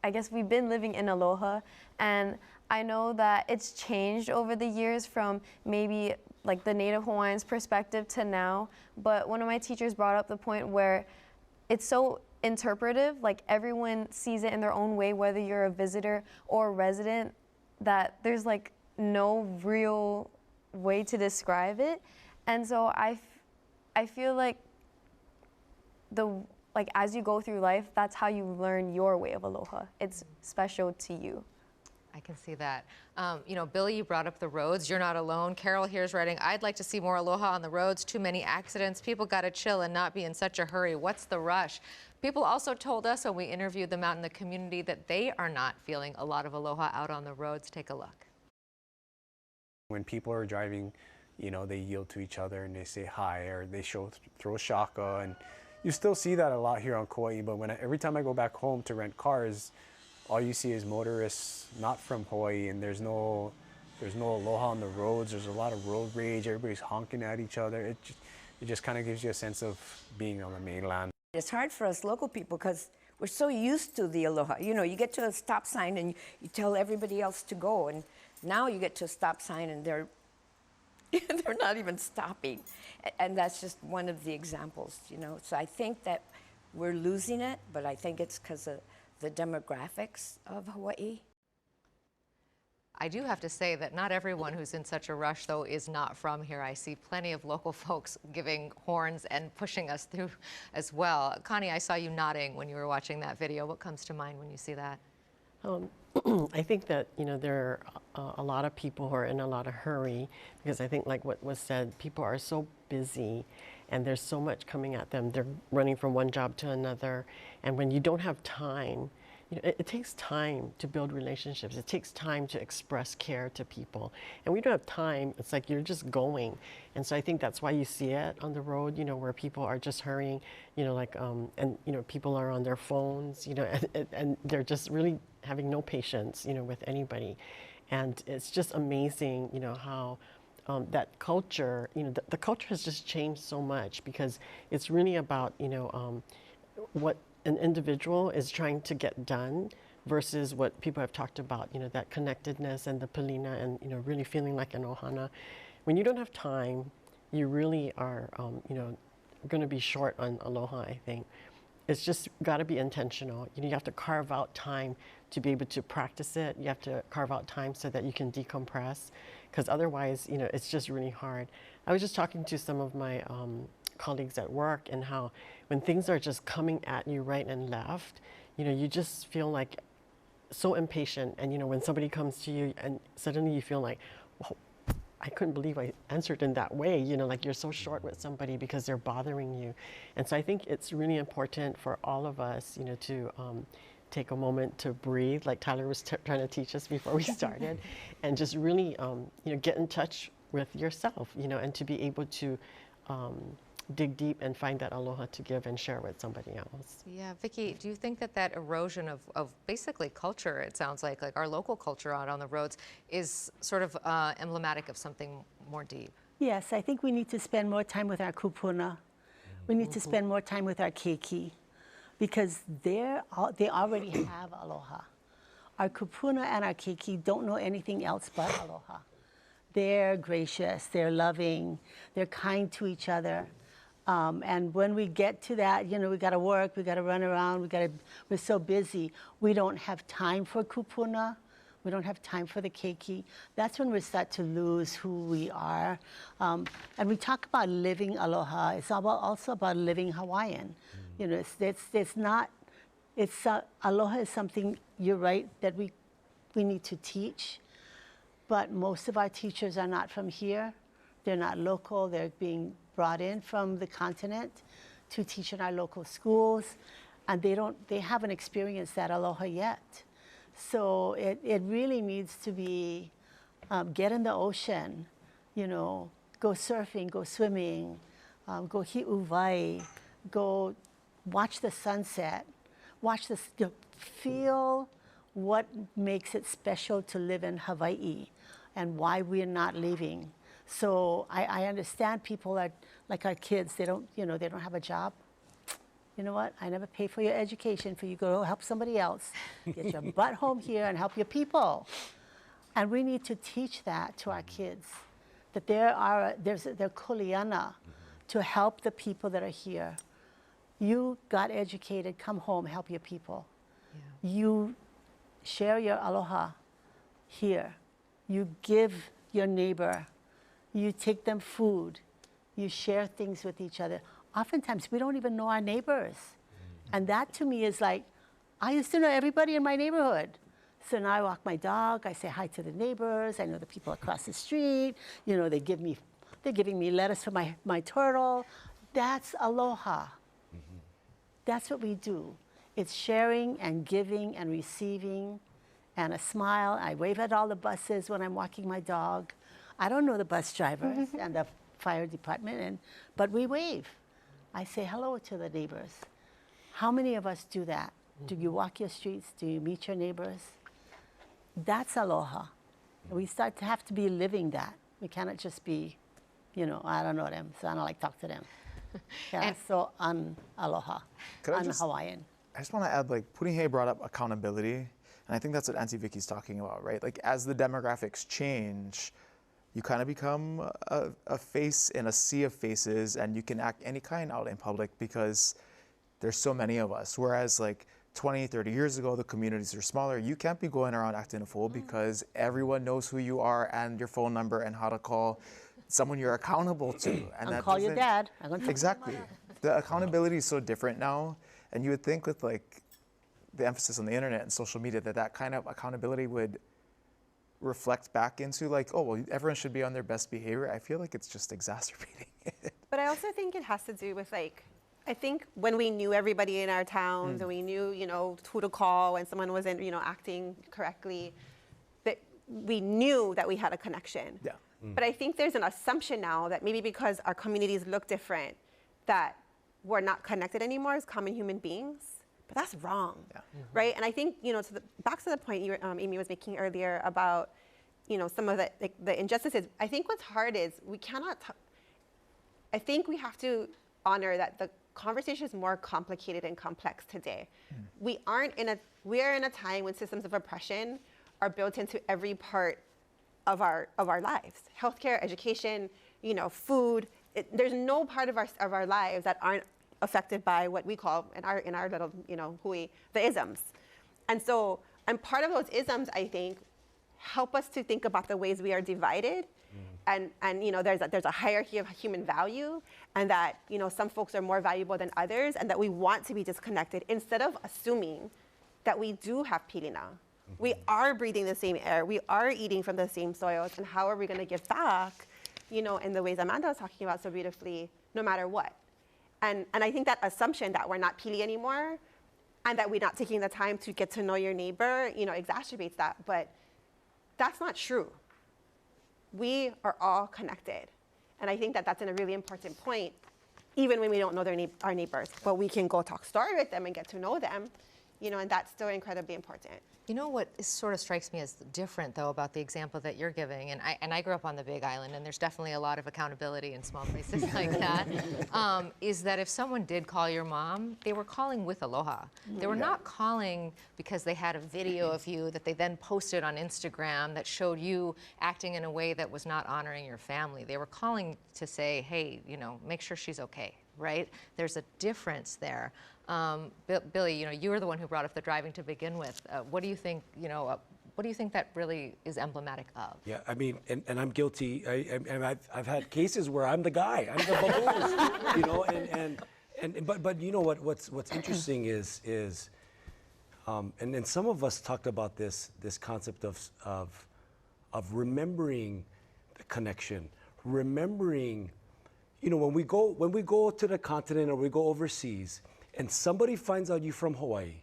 in aloha, and I know that it's changed over the years from maybe like the Native Hawaiians' perspective to now, but one of my teachers brought up the point where it's so interpretive, like everyone sees it in their own way, whether you're a visitor or a resident, that there's like no real way to describe it. And so I feel like as you go through life, that's how you learn your way of aloha. It's special to you. I can see that. You know, Billy, you brought up the roads. You're not alone. Carol here's writing, I'd like to see more aloha on the roads. Too many accidents. People got to chill and not be in such a hurry. What's the rush? People also told us when we interviewed them out in the community that they are not feeling a lot of aloha out on the roads. Take a look. When people are driving, you know, they yield to each other and they say hi or they throw shaka, and you still see that a lot here on Kauai. But every time I go back home to rent cars, all you see is motorists not from Hawaii, and there's no aloha on the roads. There's a lot of road rage. Everybody's honking at each other. It just kind of gives you a sense of being on the mainland. It's hard for us local people because we're so used to the aloha. You know, you get to a stop sign and you tell everybody else to go, and now you get to a stop sign and they're not even stopping. And that's just one of the examples, you know. So I think that we're losing it, but I think it's because of the demographics of Hawaii. I do have to say that not everyone who's in such a rush, though, is not from here. I see plenty of local folks giving horns and pushing us through as well. Connie, I saw you nodding when you were watching that video. What comes to mind when you see that? I think that, you know, there are a lot of people who are in a lot of hurry because I think, like what was said, people are so busy and there's so much coming at them. They're running from one job to another. And when you don't have time it takes time to build relationships. It takes time to express care to people. And we don't have time. It's like you're just going. And so I think that's why you see it on the road, where people are just hurrying, and, people are on their phones, and they're just really having no patience, with anybody. And it's just amazing, how that culture, the culture has just changed so much, because it's really about, what an individual is trying to get done versus what people have talked about, that connectedness and the palina and, really feeling like an ohana. When you don't have time, you really are, going to be short on aloha, I think. It's just got to be intentional. You have to carve out time to be able to practice it. You have to carve out time so that you can decompress, because otherwise, it's just really hard. I was just talking to some of my colleagues at work, and how when things are just coming at you right and left, you just feel like so impatient. And when somebody comes to you and suddenly you feel like, well, I couldn't believe I answered in that way, like you're so short with somebody because they're bothering you. And so I think it's really important for all of us, to take a moment to breathe, like Tyler was trying to teach us before we started, and just really, get in touch with yourself, and to be able to dig deep and find that aloha to give and share with somebody else. Yeah, Vicki, do you think that erosion of basically culture, it sounds like our local culture out on the roads, is sort of emblematic of something more deep? Yes, I think we need to spend more time with our kupuna. We need to spend more time with our keiki, because they already have aloha. Our kupuna and our keiki don't know anything else but aloha. They're gracious, they're loving, they're kind to each other. And when we get to that, we got to work, we got to run around, we're so busy, we don't have time for kupuna, we don't have time for the keiki. That's when we start to lose who we are. And we talk about living aloha, it's also about living Hawaiian. Aloha is something, you're right, that we need to teach, but most of our teachers are not from here. They're not local, they're being brought in from the continent to teach in our local schools, and they haven't experienced that aloha yet. So it really needs to be, get in the ocean, go surfing, go swimming, go hi'uwai, go watch the sunset, feel what makes it special to live in Hawaii and why we're not leaving. So I understand people are like our kids, they don't have a job. You know what? I never pay for your education for you to go help somebody else. Get your butt home here and help your people. And we need to teach that to our kids, that there's kuleana to help the people that are here. You got educated, come home, help your people. Yeah. You share your aloha here. You give your neighbor. You take them food. You share things with each other. Oftentimes, we don't even know our neighbors. And that to me is like, I used to know everybody in my neighborhood. So now I walk my dog, I say hi to the neighbors, I know the people across the street, they're giving me lettuce for my turtle. That's aloha. That's what we do. It's sharing and giving and receiving and a smile. I wave at all the buses when I'm walking my dog. I don't know the bus drivers and the fire department, but we wave. I say hello to the neighbors. How many of us do that? Do you walk your streets? Do you meet your neighbors? That's aloha. We start to have to be living that. We cannot just be, I don't know them, so I don't like to talk to them. Yeah, so aloha, Hawaiian. I just want to add, Punihei brought up accountability, and I think that's what Auntie Vicky's talking about, right? As the demographics change, you kind of become a face in a sea of faces, and you can act any kind out in public because there's so many of us. Whereas 20, 30 years ago, the communities are smaller. You can't be going around acting a fool because everyone knows who you are and your phone number and how to call someone you're accountable to. And I'll call your dad. Exactly. The accountability is so different now, and you would think with the emphasis on the internet and social media that kind of accountability would reflect back into oh, well, everyone should be on their best behavior. I feel like it's just exacerbating it. But I also think it has to do with I think when we knew everybody in our towns and we knew, you know, who to call when someone wasn't, you know, acting correctly, that we knew that we had a connection. Yeah. But I think there's an assumption now that maybe because our communities look different, that we're not connected anymore as common human beings. But that's wrong, right? And I think, you know, back to the point you, Amy was making earlier about, you know, some of the injustices. I think what's hard is we cannot. I think we have to honor that the conversation is more complicated and complex today. We are in a time when systems of oppression are built into every part of our lives. Healthcare, education, you know, food. There's no part of our lives that aren't affected by what we call in our little, you know, hui, the isms. And so, and part of those isms, I think, help us to think about the ways we are divided. And you know, there's a hierarchy of human value, and that, you know, some folks are more valuable than others, and that we want to be disconnected instead of assuming that we do have pilina. We are breathing the same air, we are eating from the same soils, and how are we going to give back, you know, in the ways Amanda was talking about so beautifully, no matter what. And I think that assumption that we're not pili anymore, and that we're not taking the time to get to know your neighbor, you know, exacerbates that. But that's not true. We are all connected. And I think that that's a really important point, even when we don't know our neighbors. But we can go talk story with them and get to know them, you know, and that's still incredibly important. You know what sort of strikes me as different, though, about the example that you're giving, and I grew up on the Big Island, and there's definitely a lot of accountability in small places like that, is that if someone did call your mom, they were calling with aloha. They were not calling because they had a video of you that they then posted on Instagram that showed you acting in a way that was not honoring your family. They were calling to say, hey, you know, make sure she's okay, right? There's a difference there. Billy, you know, you were the one who brought up the driving to begin with. What do you think, you know, what do you think that really is emblematic of? Yeah, I mean, and I'm guilty. I've had cases where I'm the guy, I'm the baboon, you know, but you know what's interesting is and some of us talked about this concept of remembering the connection, remembering, you know, when we go to the continent or we go overseas, and somebody finds out you're from Hawaii,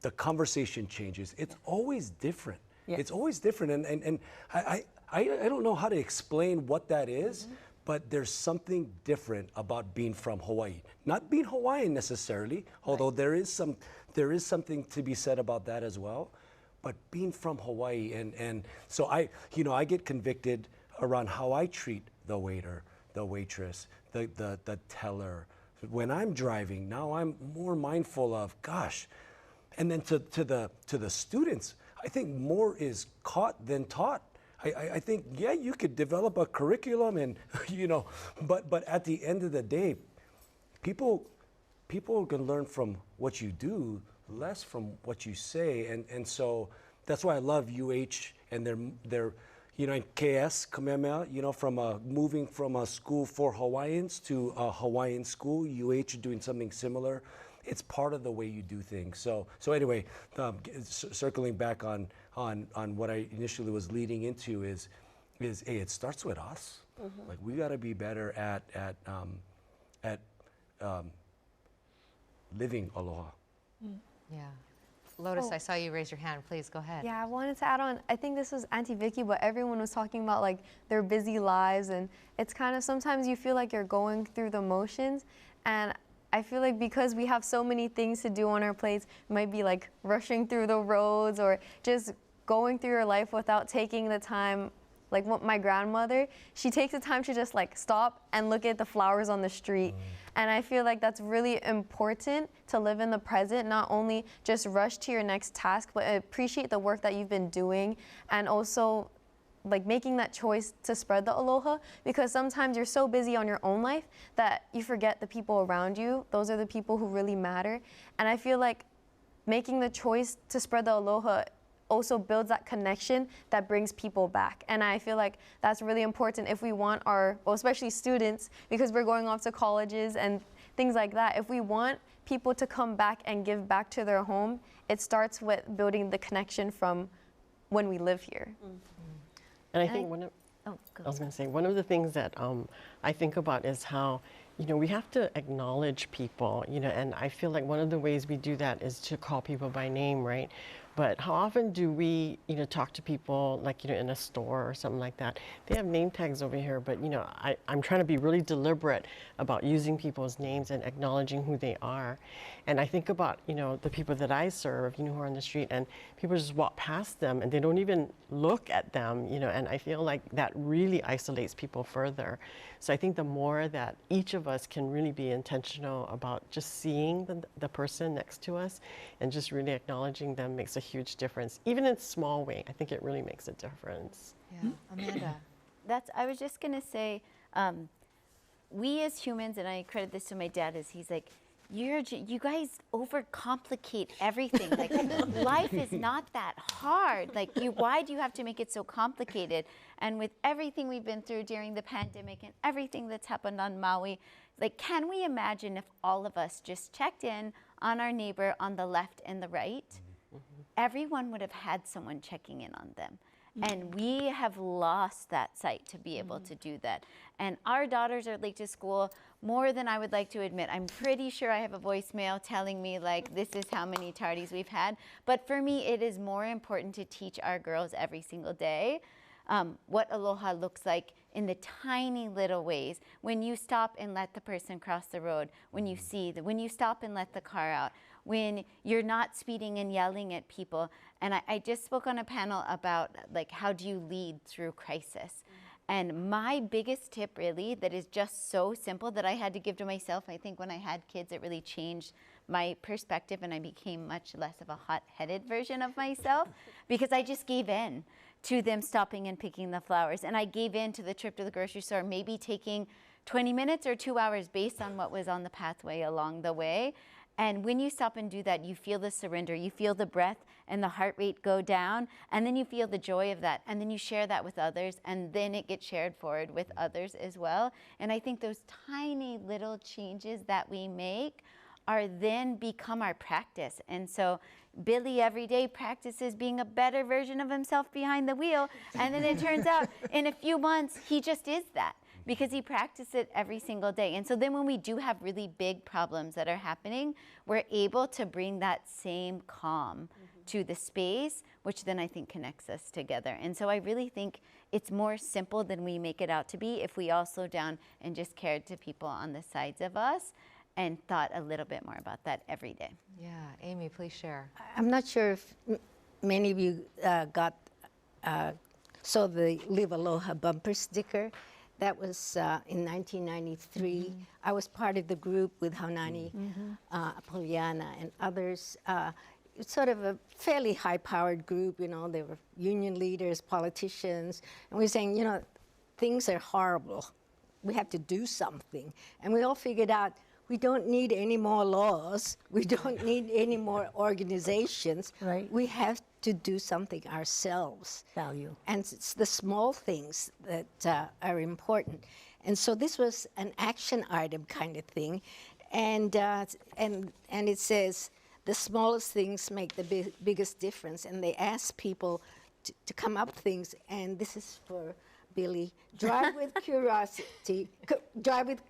the conversation changes. It's always different. Yeah. It's always different. And I don't know how to explain what that is, but there's something different about being from Hawaii. Not being Hawaiian necessarily, although there is something to be said about that as well, but being from Hawaii. And so I get convicted around how I treat the waiter, the waitress, the teller. When I'm driving, now I'm more mindful of, gosh, and then to the students, I think more is caught than taught. I think, yeah, you could develop a curriculum and, you know, but at the end of the day, people can learn from what you do, less from what you say, and so that's why I love UH and their you know, in KS, Kamehameha, you know, moving from a school for Hawaiians to a Hawaiian school, UH doing something similar. It's part of the way you do things. So anyway, circling back on what I initially was leading into is hey, it starts with us. Like, we got to be better at living aloha. Yeah. Lotus, I saw you raise your hand. Please go ahead. Yeah, I wanted to add on, I think this was Auntie Vicky, but everyone was talking about like their busy lives, and it's kind of, sometimes you feel like you're going through the motions, and I feel like because we have so many things to do on our plates, it might be like rushing through the roads or just going through your life without taking the time. Like my grandmother, she takes the time to just like stop and look at the flowers on the street. And I feel like that's really important to live in the present, not only just rush to your next task, but appreciate the work that you've been doing, and also like making that choice to spread the aloha, because sometimes you're so busy on your own life that you forget the people around you. Those are the people who really matter. And I feel like making the choice to spread the aloha also builds that connection that brings people back. And I feel like that's really important if we want especially students, because we're going off to colleges and things like that. If we want people to come back and give back to their home, it starts with building the connection from when we live here. And I think I was going to say, one of the things that I think about is how you know, we have to acknowledge people, you know, and I feel like one of the ways we do that is to call people by name, right? But how often do we, you know, talk to people like, you know, in a store or something like that? They have name tags over here, but, you know, I'm trying to be really deliberate about using people's names and acknowledging who they are. And I think about, you know, the people that I serve, you know, who are on the street, and people just walk past them and they don't even look at them, you know, and I feel like that really isolates people further. So I think the more that each of us can really be intentional about just seeing the person next to us and just really acknowledging them makes a huge difference. Even in a small way, I think it really makes a difference. Yeah, Amanda. I was just gonna say, we as humans, and I credit this to my dad, is he's like, you guys overcomplicate everything. Like, life is not that hard. Like, why do you have to make it so complicated? And with everything we've been through during the pandemic and everything that's happened on Maui, like, can we imagine if all of us just checked in on our neighbor on the left and the right? Mm-hmm. Everyone would have had someone checking in on them. And we have lost that sight to be able to do that. And our daughters are late to school more than I would like to admit. I'm pretty sure I have a voicemail telling me, like, this is how many tardies we've had. But for me, it is more important to teach our girls every single day what aloha looks like in the tiny little ways. When you stop and let the person cross the road, when you see when you stop and let the car out, when you're not speeding and yelling at people. And I just spoke on a panel about, like, how do you lead through crisis? And my biggest tip, really, that is just so simple that I had to give to myself, I think when I had kids, it really changed my perspective and I became much less of a hot-headed version of myself because I just gave in to them stopping and picking the flowers. And I gave in to the trip to the grocery store, maybe taking 20 minutes or 2 hours based on what was on the pathway along the way. And when you stop and do that, you feel the surrender, you feel the breath and the heart rate go down, and then you feel the joy of that, and then you share that with others, and then it gets shared forward with others as well. And I think those tiny little changes that we make are then become our practice. And so Billy every day practices being a better version of himself behind the wheel, and then it turns out in a few months, he just is that, because he practiced it every single day. And so then when we do have really big problems that are happening, we're able to bring that same calm to the space, which then I think connects us together. And so I really think it's more simple than we make it out to be if we all slow down and just cared to people on the sides of us and thought a little bit more about that every day. Yeah, Amy, please share. I'm not sure if many of you saw the Live Aloha bumper sticker. That was in 1993. I was part of the group with Haunani, Poliana, and others. It's sort of a fairly high-powered group, you know. They were union leaders, politicians, and we were saying, you know, things are horrible. We have to do something. And we all figured out we don't need any more laws. We don't need any more organizations. Right. We have to do something ourselves. Value. And it's the small things that are important. And so this was an action item kind of thing. And it says, the smallest things make the biggest difference. And they ask people to come up with things. And this is for Billy. Drive with curiosity, drive with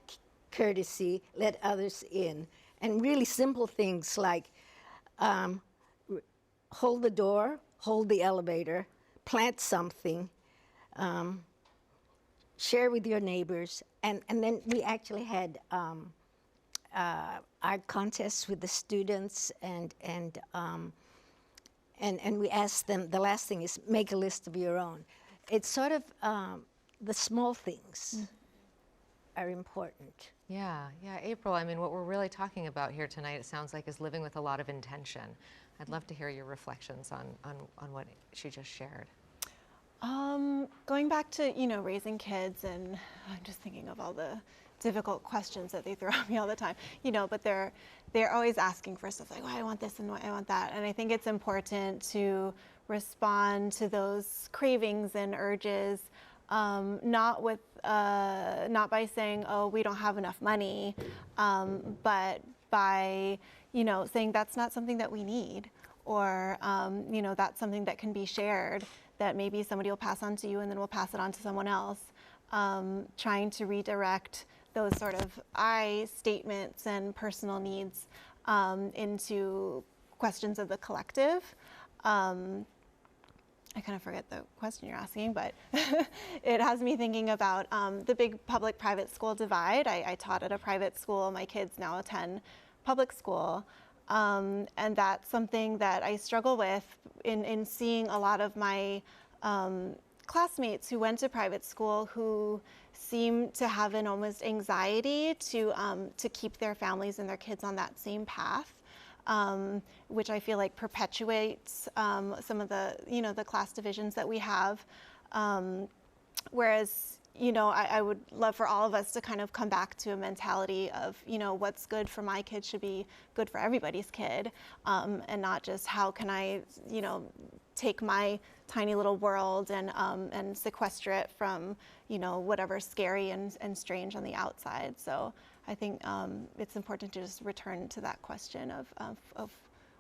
courtesy, let others in. And really simple things like hold the door, hold the elevator, plant something, share with your neighbors. And then we actually had art contests with the students, and we asked them, the last thing is make a list of your own. It's sort of the small things are important. Yeah, April, I mean, what we're really talking about here tonight, it sounds like, is living with a lot of intention. I'd love to hear your reflections on what she just shared. Going back to, you know, raising kids, and I'm just thinking of all the difficult questions that they throw at me all the time, you know, but they're always asking for stuff like, oh, I want this and I want that. And I think it's important to respond to those cravings and urges, not by saying, oh, we don't have enough money, but by, you know, saying that's not something that we need, or, you know, that's something that can be shared, that maybe somebody will pass on to you and then we'll pass it on to someone else. Trying to redirect those sort of I statements and personal needs into questions of the collective. I kind of forget the question you're asking, but it has me thinking about the big public-private school divide. I taught at a private school. My kids now attend public school. And that's something that I struggle with in seeing a lot of my classmates who went to private school who seem to have an almost anxiety to keep their families and their kids on that same path. Which I feel like perpetuates some of the, the class divisions that we have. Whereas, I would love for all of us to kind of come back to a mentality of, what's good for my kid should be good for everybody's kid, and not just how can I, take my tiny little world and sequester it from, whatever's scary and strange on the outside. So I think it's important to just return to that question of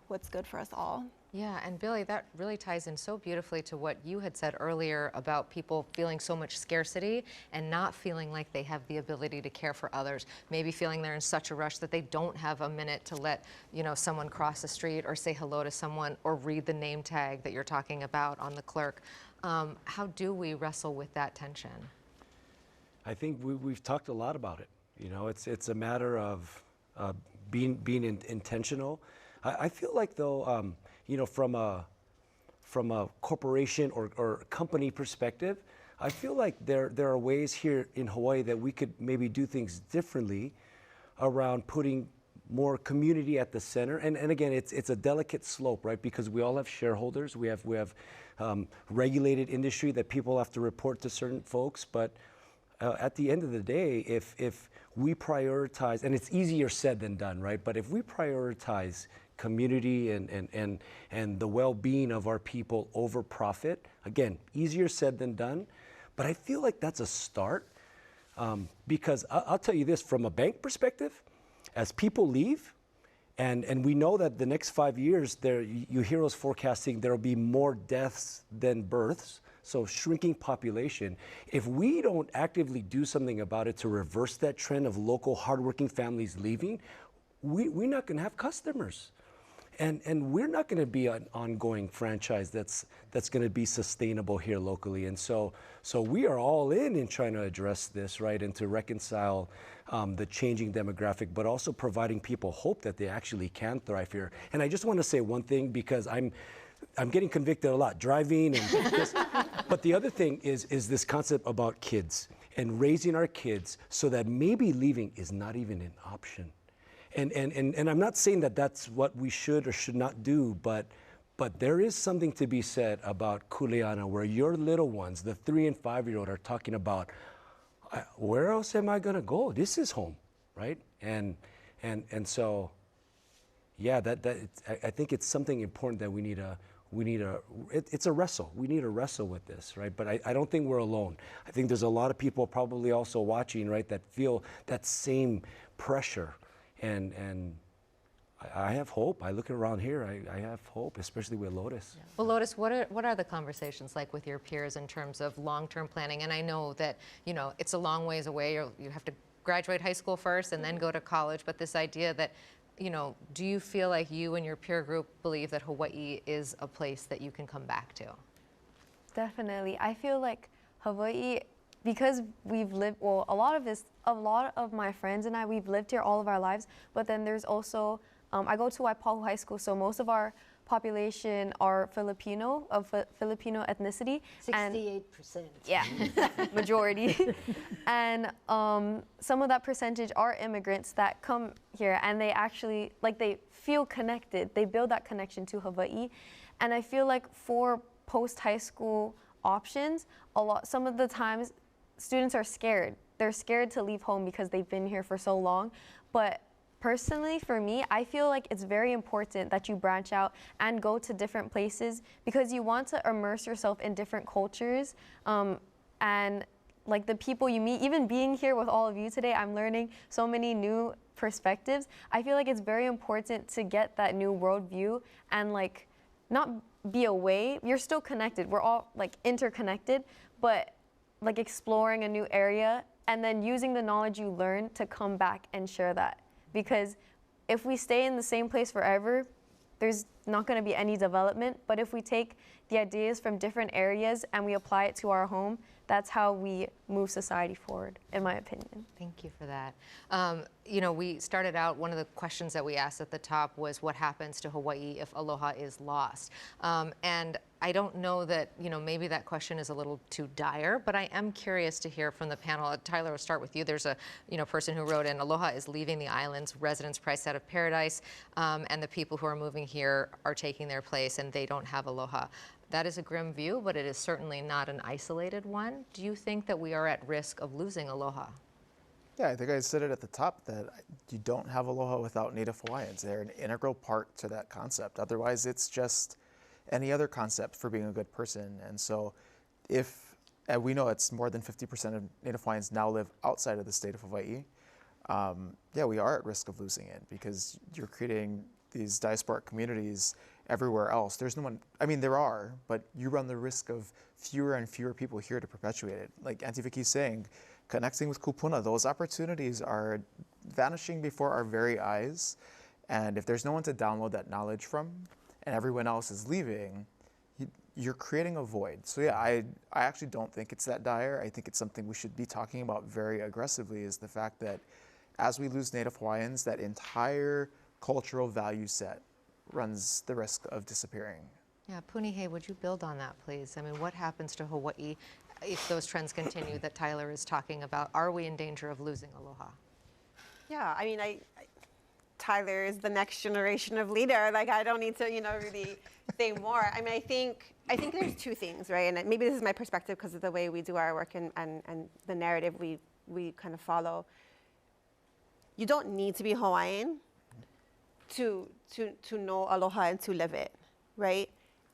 what's good for us all. Yeah, and Billy, that really ties in so beautifully to what you had said earlier about people feeling so much scarcity and not feeling like they have the ability to care for others, maybe feeling they're in such a rush that they don't have a minute to let, someone cross the street or say hello to someone or read the name tag that you're talking about on the clerk. How do we wrestle with that tension? I think we've talked a lot about it. It's a matter of being intentional. I feel like though, from a corporation or company perspective, I feel like there are ways here in Hawaii that we could maybe do things differently around putting more community at the center. And again, it's a delicate slope, right? Because we all have shareholders, we have regulated industry that people have to report to certain folks, but at the end of the day, if we prioritize, and it's easier said than done, right? But if we prioritize community and the well-being of our people over profit, again, easier said than done, but I feel like that's a start. Because I'll tell you this, from a bank perspective, as people leave, and we know that the next 5 years, you hear us forecasting there will be more deaths than births, so shrinking population. If we don't actively do something about it to reverse that trend of local hardworking families leaving, we're not going to have customers. And we're not going to be an ongoing franchise that's going to be sustainable here locally. And so we are all in trying to address this, right, and to reconcile the changing demographic, but also providing people hope that they actually can thrive here. And I just want to say one thing, because I'm getting convicted a lot, driving and this. But the other thing is this concept about kids and raising our kids so that maybe leaving is not even an option. And I'm not saying that that's what we should or should not do, but there is something to be said about kuleana, where your little ones, the 3 and 5-year-old, are talking about, where else am I gonna go? This is home, right? And so, yeah, I think it's something important that we need to, it's a wrestle. We need to wrestle with this, right? But I don't think we're alone. I think there's a lot of people probably also watching, right, that feel that same pressure. And I have hope. I look around here, I have hope, especially with Lotus. Yeah. Well, Lotus, what are the conversations like with your peers in terms of long-term planning? And I know that, it's a long ways away. You have to graduate high school first and then go to college. But this idea that, do you feel like you and your peer group believe that Hawaii is a place that you can come back to? Definitely. I feel like Hawaii, because we've lived, well, a lot of my friends and I, we've lived here all of our lives, but then there's also, I go to Waipahu High School, so most of our population are Filipino, of Filipino ethnicity. 68%. Yeah, majority. And some of that percentage are immigrants that come here, and they actually, they feel connected. They build that connection to Hawaii. And I feel like for post-high school options, some of the times, students are scared. They're scared to leave home because they've been here for so long. But personally, for me, I feel like it's very important that you branch out and go to different places because you want to immerse yourself in different cultures. And the people you meet, even being here with all of you today, I'm learning so many new perspectives. I feel like it's very important to get that new worldview and not be away. You're still connected. We're all interconnected, but exploring a new area and then using the knowledge you learn to come back and share that. Because if we stay in the same place forever, there's not going to be any development. But if we take the ideas from different areas and we apply it to our home, that's how we move society forward, in my opinion. Thank you for that. You know, we started out, one of the questions that we asked at the top was what happens to Hawaii if aloha is lost? And I don't know that, you know, maybe that question is a little too dire, but I am curious to hear from the panel. Tyler, we'll start with you. There's a, you know, person who wrote in, aloha is leaving the islands, residents priced out of paradise, and the people who are moving here are taking their place and they don't have aloha. That is a grim view, but it is certainly not an isolated one. Do you think that we are at risk of losing aloha? Yeah, I think I said it at the top that you don't have aloha without Native Hawaiians. They're an integral part to that concept. Otherwise, it's just any other concept for being a good person. And so if, and we know it's more than 50% of Native Hawaiians now live outside of the state of Hawaii, yeah, we are at risk of losing it because you're creating these diasporic communities everywhere else. There's no one, I mean, there are, but you run the risk of fewer and fewer people here to perpetuate it. Like Auntie Vicky's saying, connecting with kupuna, those opportunities are vanishing before our very eyes. And if there's no one to download that knowledge from and everyone else is leaving, you're creating a void. So yeah, I actually don't think it's that dire. I think it's something we should be talking about very aggressively, is the fact that as we lose Native Hawaiians, that entire cultural value set runs the risk of disappearing. Yeah, Punihei, would you build on that, please? I mean, what happens to Hawaii if those trends continue that Tyler is talking about? Are we in danger of losing aloha? Yeah, I mean, Tyler is the next generation of leader. Like, I don't need to, you know, really say more. I mean, I think there's two things, right? And maybe this is my perspective because of the way we do our work and the narrative we kind of follow. You don't need to be Hawaiian to know aloha and to live it, right?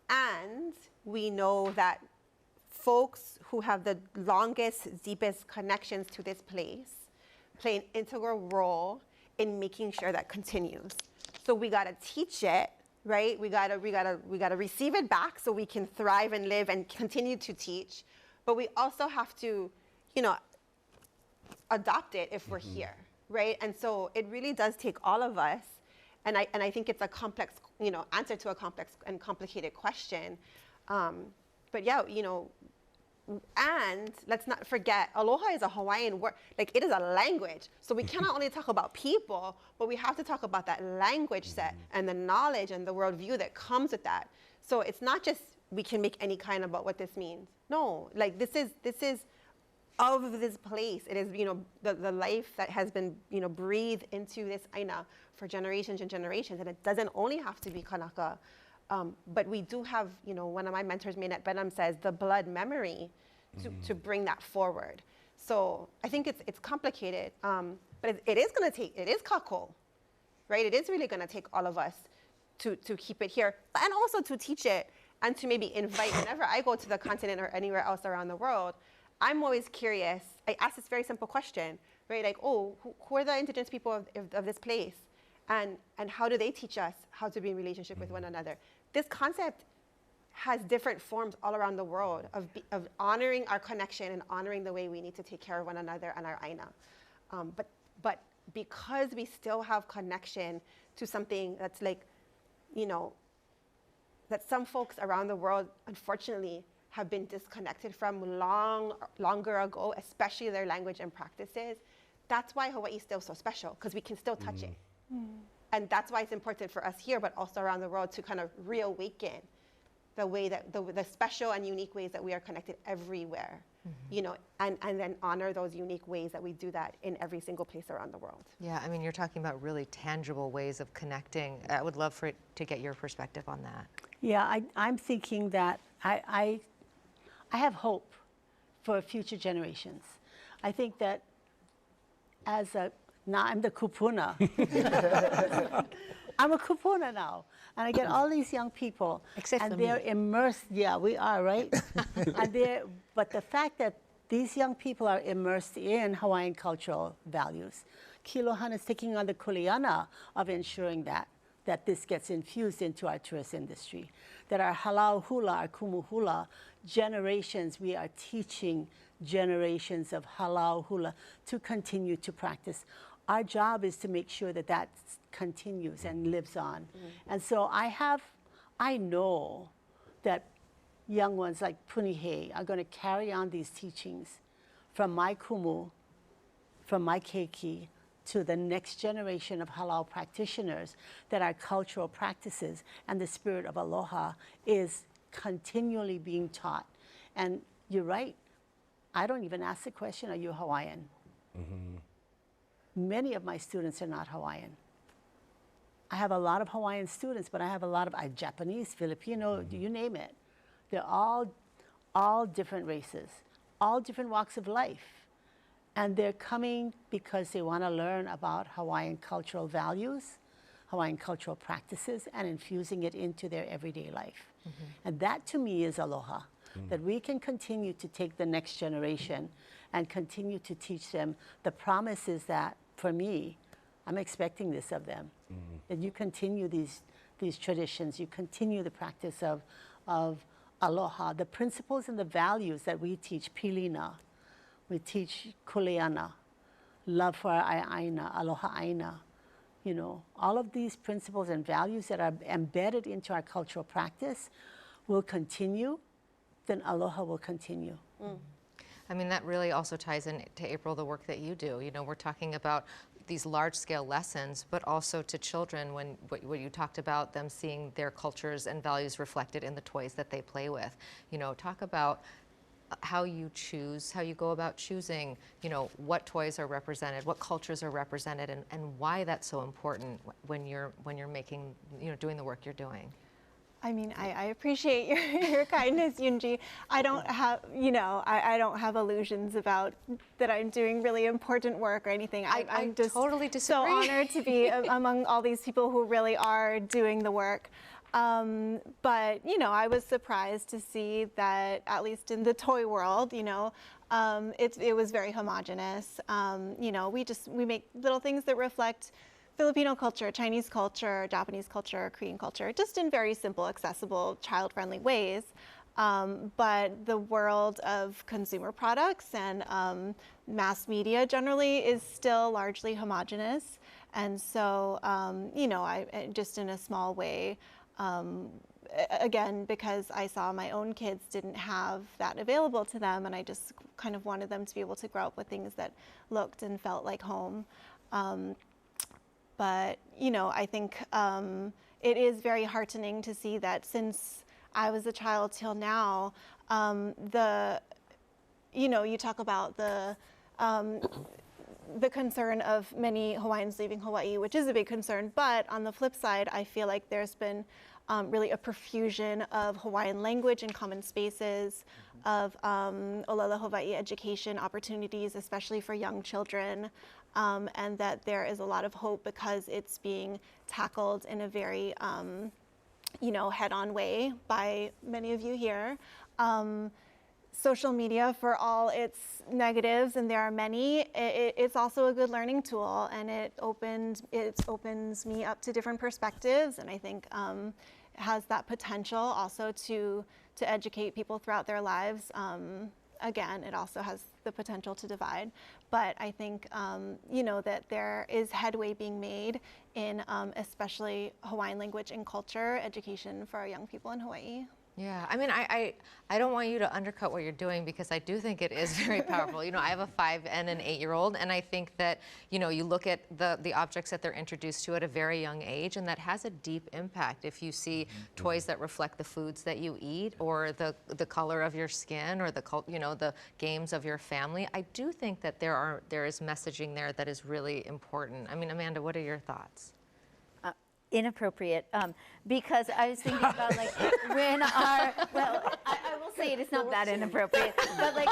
And we know that folks who have the longest, deepest connections to this place play an integral role in making sure that continues. So we gotta teach it, right? We gotta receive it back so we can thrive and live and continue to teach. But we also have to, you know, adopt it if we're here, right? And so it really does take all of us. And I think it's a complex, you know, answer to a complex and complicated question. But yeah, you know, and let's not forget, aloha is a Hawaiian word. Like, it is a language. So we cannot only talk about people, but we have to talk about that language set and the knowledge and the worldview that comes with that. So it's not just we can make any kind about what this means. No, like this is of this place. It is, you know, the life that has been, you know, breathed into this aina for generations and generations. And it doesn't only have to be Kanaka, but we do have, you know, one of my mentors, Mainette Benham, says the blood memory to bring that forward. So I think it's complicated, but it is going to take, it is KΑKOU, right? It is really going to take all of us to keep it here and also to teach it and to maybe invite, whenever I go to the continent or anywhere else around the world, I'm always curious. I ask this very simple question, right? Like, oh, who are the indigenous people of this place? And how do they teach us how to be in relationship with one another? This concept has different forms all around the world of honoring our connection and honoring the way we need to take care of one another and our aina. But because we still have connection to something that's like, you know, that some folks around the world, unfortunately, have been disconnected from longer ago, especially their language and practices. That's why Hawaii is still so special, because we can still touch it. And that's why it's important for us here, but also around the world, to kind of reawaken the way that the special and unique ways that we are connected everywhere, you know, and then honor those unique ways that we do that in every single place around the world. Yeah, I mean, you're talking about really tangible ways of connecting. I would love to get your perspective on that. Yeah, I'm thinking that I have hope for future generations. I think that now I'm the kupuna. I'm a kupuna now. And I get all these young people. Except and for they're me. immersed. Yeah, we are, right? But the fact that these young people are immersed in Hawaiian cultural values, Kilohana is taking on the kuleana of ensuring that that this gets infused into our tourist industry. That our halau hula, our kumu hula, generations, we are teaching generations of halau hula to continue to practice. Our job is to make sure that that continues and lives on. And so I know that young ones like Punihei are going to carry on these teachings from my kumu, from my Keiki, to the next generation of halal practitioners, that our cultural practices and the spirit of aloha is continually being taught. And you're right, I don't even ask the question, are you Hawaiian? Many of my students are not Hawaiian. I have a lot of Hawaiian students, but I have a lot of Japanese, Filipino, you name it. They're all different races, all different walks of life. And they're coming because they want to learn about Hawaiian cultural values, Hawaiian cultural practices, and infusing it into their everyday life. And that to me is aloha, that we can continue to take the next generation and continue to teach them. The promise is that, for me, I'm expecting this of them, that you continue these traditions, you continue the practice of aloha, the principles and the values that we teach, pilina, we teach kuleana, love for our aina, aloha aina. You know, all of these principles and values that are embedded into our cultural practice will continue, then aloha will continue. I mean, that really also ties into, April, the work that you do. You know, we're talking about these large-scale lessons, but also to children, when what you talked about, them seeing their cultures and values reflected in the toys that they play with. You know, talk about how you choose, how you go about choosing, you know, what toys are represented, what cultures are represented, and why that's so important when you're making, you know, doing the work you're doing. I mean, I appreciate your kindness, Yunji. I don't have, you know, I don't have illusions about that I'm doing really important work or anything. I'm just totally disagree. So honored to be among all these people who really are doing the work. But, you know, I was surprised to see that, at least in the toy world, you know, it was very homogenous. You know, we make little things that reflect Filipino culture, Chinese culture, Japanese culture, Korean culture, just in very simple, accessible, child-friendly ways. But the world of consumer products and mass media generally is still largely homogenous. And so, you know, I just in a small way, again, because I saw my own kids didn't have that available to them, and I just kind of wanted them to be able to grow up with things that looked and felt like home. But, you know, I think it is very heartening to see that since I was a child till now, you know, you talk about the concern of many Hawaiians leaving Hawaii, which is a big concern. But on the flip side, I feel like there's been really a profusion of Hawaiian language and common spaces, of Olelo Hawaii education opportunities, especially for young children. And that there is a lot of hope because it's being tackled in a very, you know, head-on way by many of you here. Social media, for all its negatives, and there are many, it's also a good learning tool, and it opens me up to different perspectives, and I think has that potential also to educate people throughout their lives. Again, it also has the potential to divide, but I think you know, that there is headway being made in especially Hawaiian language and culture education for our young people in Hawaii. Yeah, I mean, I don't want you to undercut what you're doing, because I do think it is very powerful. You know, I have a 5 and an 8-year-old, and I think that, you know, you look at the objects that they're introduced to at a very young age, and that has a deep impact. If you see toys that reflect the foods that you eat, or the color of your skin, or you know, the games of your family, I do think that there is messaging there that is really important. I mean, Amanda, what are your thoughts? Inappropriate, because I was thinking about, like, when I will say it's not that inappropriate, but like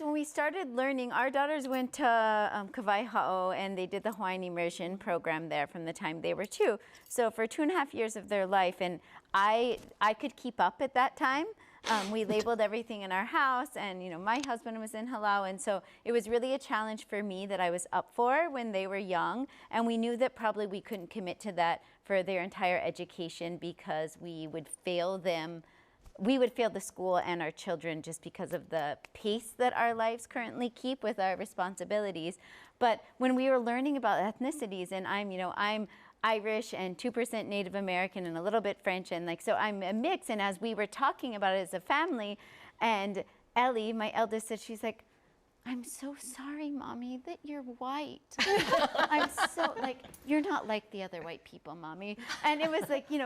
when we started learning, our daughters went to Kawaiʻi, and they did the Hawaiian immersion program there from the time they were 2. So for 2.5 years of their life, and I could keep up at that time. We labeled everything in our house, and my husband was in Halau, and so it was really a challenge for me that I was up for when they were young, and we knew that probably we couldn't commit to that for their entire education because we would fail them. We would fail the school and our children just because of the pace that our lives currently keep with our responsibilities. But when we were learning about ethnicities, and I'm Irish and 2% Native American and a little bit French, and so I'm a mix. And as we were talking about it as a family, and Ellie, my eldest, said, she's like, "I'm so sorry, Mommy, that you're white." I'm so you're not like the other white people, Mommy. And it was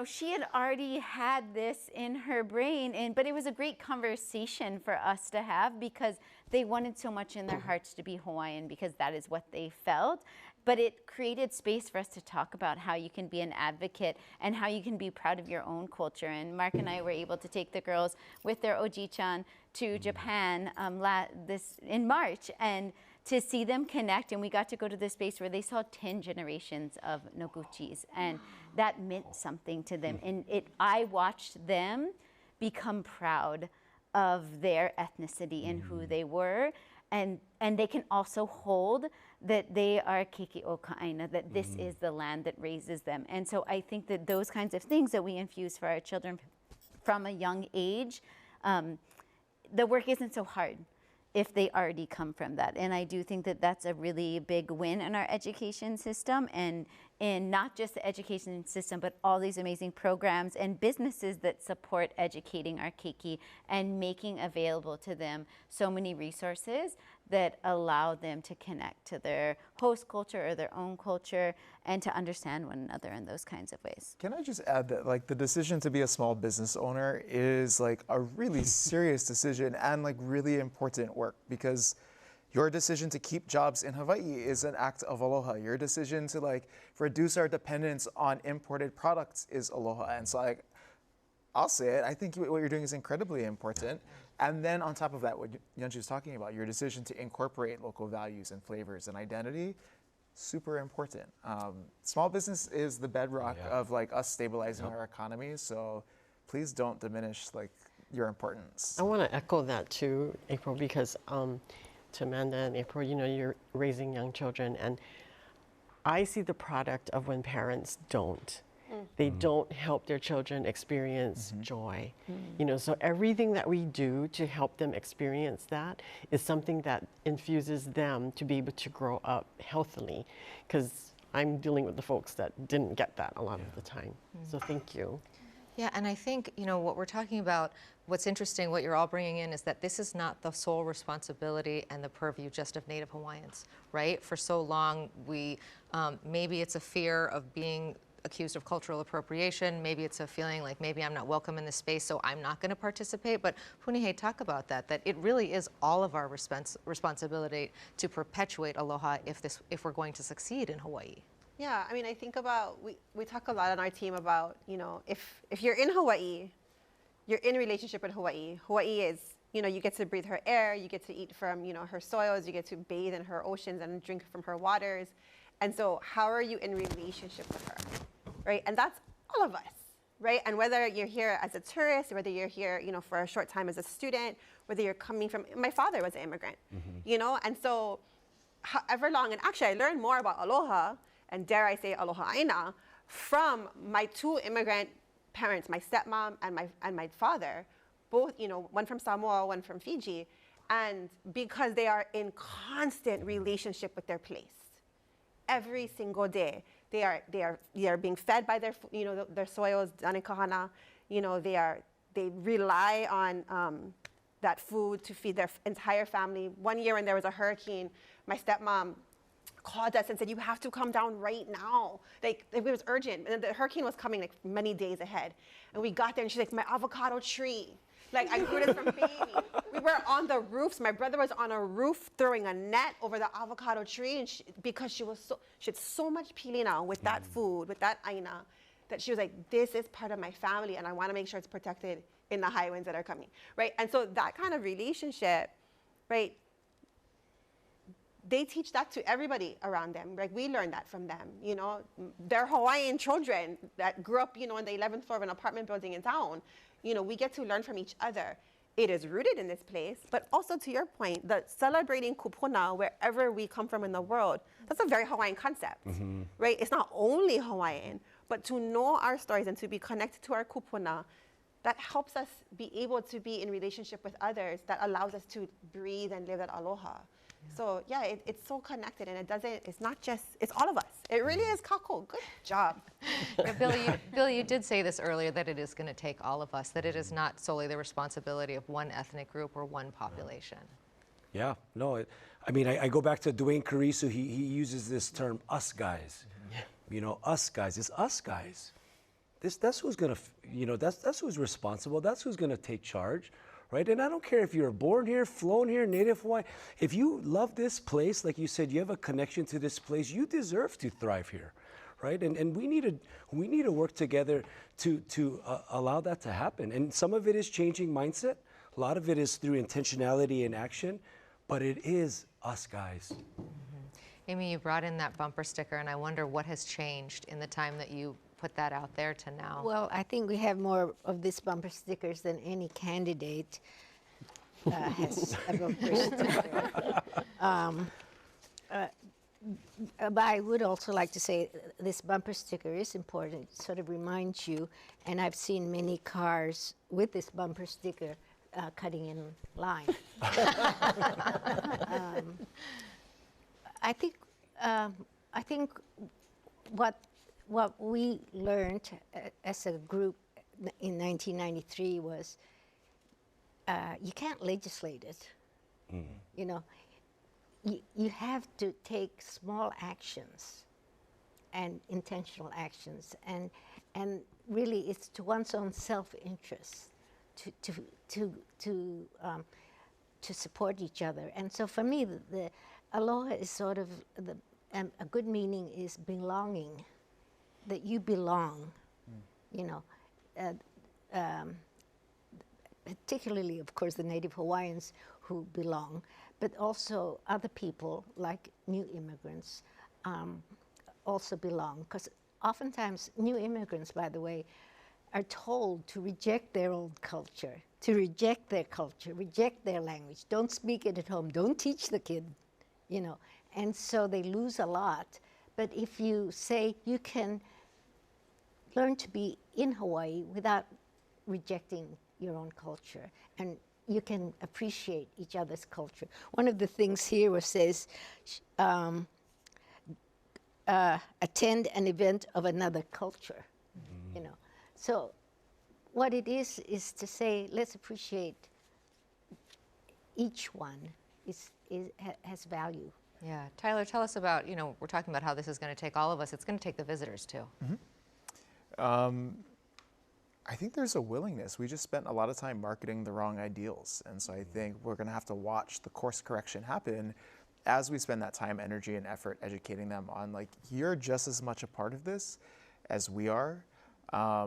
she had already had this in her brain, but it was a great conversation for us to have because they wanted so much in their hearts to be Hawaiian because that is what they felt. But it created space for us to talk about how you can be an advocate and how you can be proud of your own culture. And Mark and I were able to take the girls with their Oji-chan to Japan in March and to see them connect. And we got to go to this space where they saw 10 generations of Noguchis. And that meant something to them. And I watched them become proud of their ethnicity and who they were. And they can also hold that they are KЭKI'O Ka'aina, that this is the land that raises them. And so I think that those kinds of things that we infuse for our children from a young age, the work isn't so hard if they already come from that. And I do think that that's a really big win in our education system, and in not just the education system, but all these amazing programs and businesses that support educating our keiki and making available to them so many resources that allow them to connect to their host culture or their own culture and to understand one another in those kinds of ways. Can I just add that the decision to be a small business owner is a really serious decision and really important work, because your decision to keep jobs in Hawaii is an act of aloha. Your decision to reduce our dependence on imported products is aloha. And so I'll say it, I think what you're doing is incredibly important. And then on top of that, what Yanji was talking about, your decision to incorporate local values and flavors and identity, super important. Small business is the bedrock of us stabilizing our economy. So please don't diminish your importance. I want to echo that too, April, because to Amanda and April, you're raising young children, and I see the product of when parents don't. They don't help their children experience joy. So everything that we do to help them experience that is something that infuses them to be able to grow up healthily, because I'm dealing with the folks that didn't get that a lot of the time. So thank you. Yeah, and I think, what we're talking about, what's interesting, what you're all bringing in is that this is not the sole responsibility and the purview just of Native Hawaiians, right? For so long, maybe it's a fear of being accused of cultural appropriation. Maybe it's a feeling like maybe I'm not welcome in this space, so I'm not going to participate. But Punihei, talk about that it really is all of our responsibility to perpetuate aloha if we're going to succeed in Hawaii. Yeah, I mean, I think about, we talk a lot on our team about, if you're in Hawaii, you're in a relationship with Hawaii. Hawaii is, you get to breathe her air, you get to eat from, her soils, you get to bathe in her oceans and drink from her waters. And so how are you in relationship with her, right? And that's all of us, right? And whether you're here as a tourist, whether you're here, for a short time as a student, whether you're coming from, my father was an immigrant, and so however long, and actually I learned more about aloha, and dare I say aloha aina, from my two immigrant parents, my stepmom and my father, both, one from Samoa, one from Fiji, and because they are in constant relationship with their place. Every single day, they are being fed by their soils, dane kahana. They rely on that food to feed their entire family. One year when there was a hurricane, my stepmom called us and said, "You have to come down right now." It was urgent, and the hurricane was coming many days ahead. And we got there, and she's like, "My avocado tree. I grew this from baby." We were on the roofs. My brother was on a roof throwing a net over the avocado tree, and because she had so much pilina with that food, with that aina, that she was like, "This is part of my family, and I want to make sure it's protected in the high winds that are coming," right? And so that kind of relationship, right? They teach that to everybody around them. We learned that from them. They're Hawaiian children that grew up, in the 11th floor of an apartment building in town. you know, we get to learn from each other. It is rooted in this place, but also to your point, the celebrating kupuna wherever we come from in the world, that's a very Hawaiian concept, right? It's not only Hawaiian, but to know our stories and to be connected to our kupuna, that helps us be able to be in relationship with others, that allows us to breathe and live that aloha. So yeah, it's so connected, and it's not just, it's all of us. It really is KΑKOU. Good job. Yeah, Billy, you did say this earlier, that it is going to take all of us, that it is not solely the responsibility of one ethnic group or one population. Yeah, no, I mean, I go back to Dwayne Carisu, he uses this term, us guys. You know, us guys, it's us guys. That's who's gonna, you know, that's who's responsible, that's who's gonna take charge, right? And I don't care if you're born here, flown here, native Hawaii, if you love this place, like you said, you have a connection to this place, you deserve to thrive here, right? And we need to work together to allow that to happen. And some of it is changing mindset, a lot of it is through intentionality and action, but it is us guys. Amy, you brought in that bumper sticker, and I wonder what has changed in the time that you put that out there to now. Well, I think we have more of these bumper stickers than any candidate has a bumper sticker. But I would also like to say this bumper sticker is important. It sort of reminds you, and I've seen many cars with this bumper sticker cutting in line. I think what we learned as a group in 1993 was you can't legislate it. You know, you have to take small actions and intentional actions, and really it's to one's own self-interest to support each other. And so for me, the aloha is sort of a good meaning is belonging, that you belong, you know, particularly, of course, the Native Hawaiians who belong, but also other people like new immigrants also belong. Because oftentimes new immigrants, by the way, are told to reject their old culture, to reject their culture, reject their language, don't speak it at home, don't teach the kid, you know. And so they lose a lot. But if you say you can learn to be in Hawaii without rejecting your own culture, and you can appreciate each other's culture. One of the things here says, attend an event of another culture, you know. So what it is to say, let's appreciate each one has value. Yeah, Tyler, tell us about, you know, we're talking about how this is going to take all of us. It's going to take the visitors too. I think there's a willingness. We just spent a lot of time marketing the wrong ideals. And so I think we're going to have to watch the course correction happen as we spend that time, energy, and effort educating them on, like, you're just as much a part of this as we are. I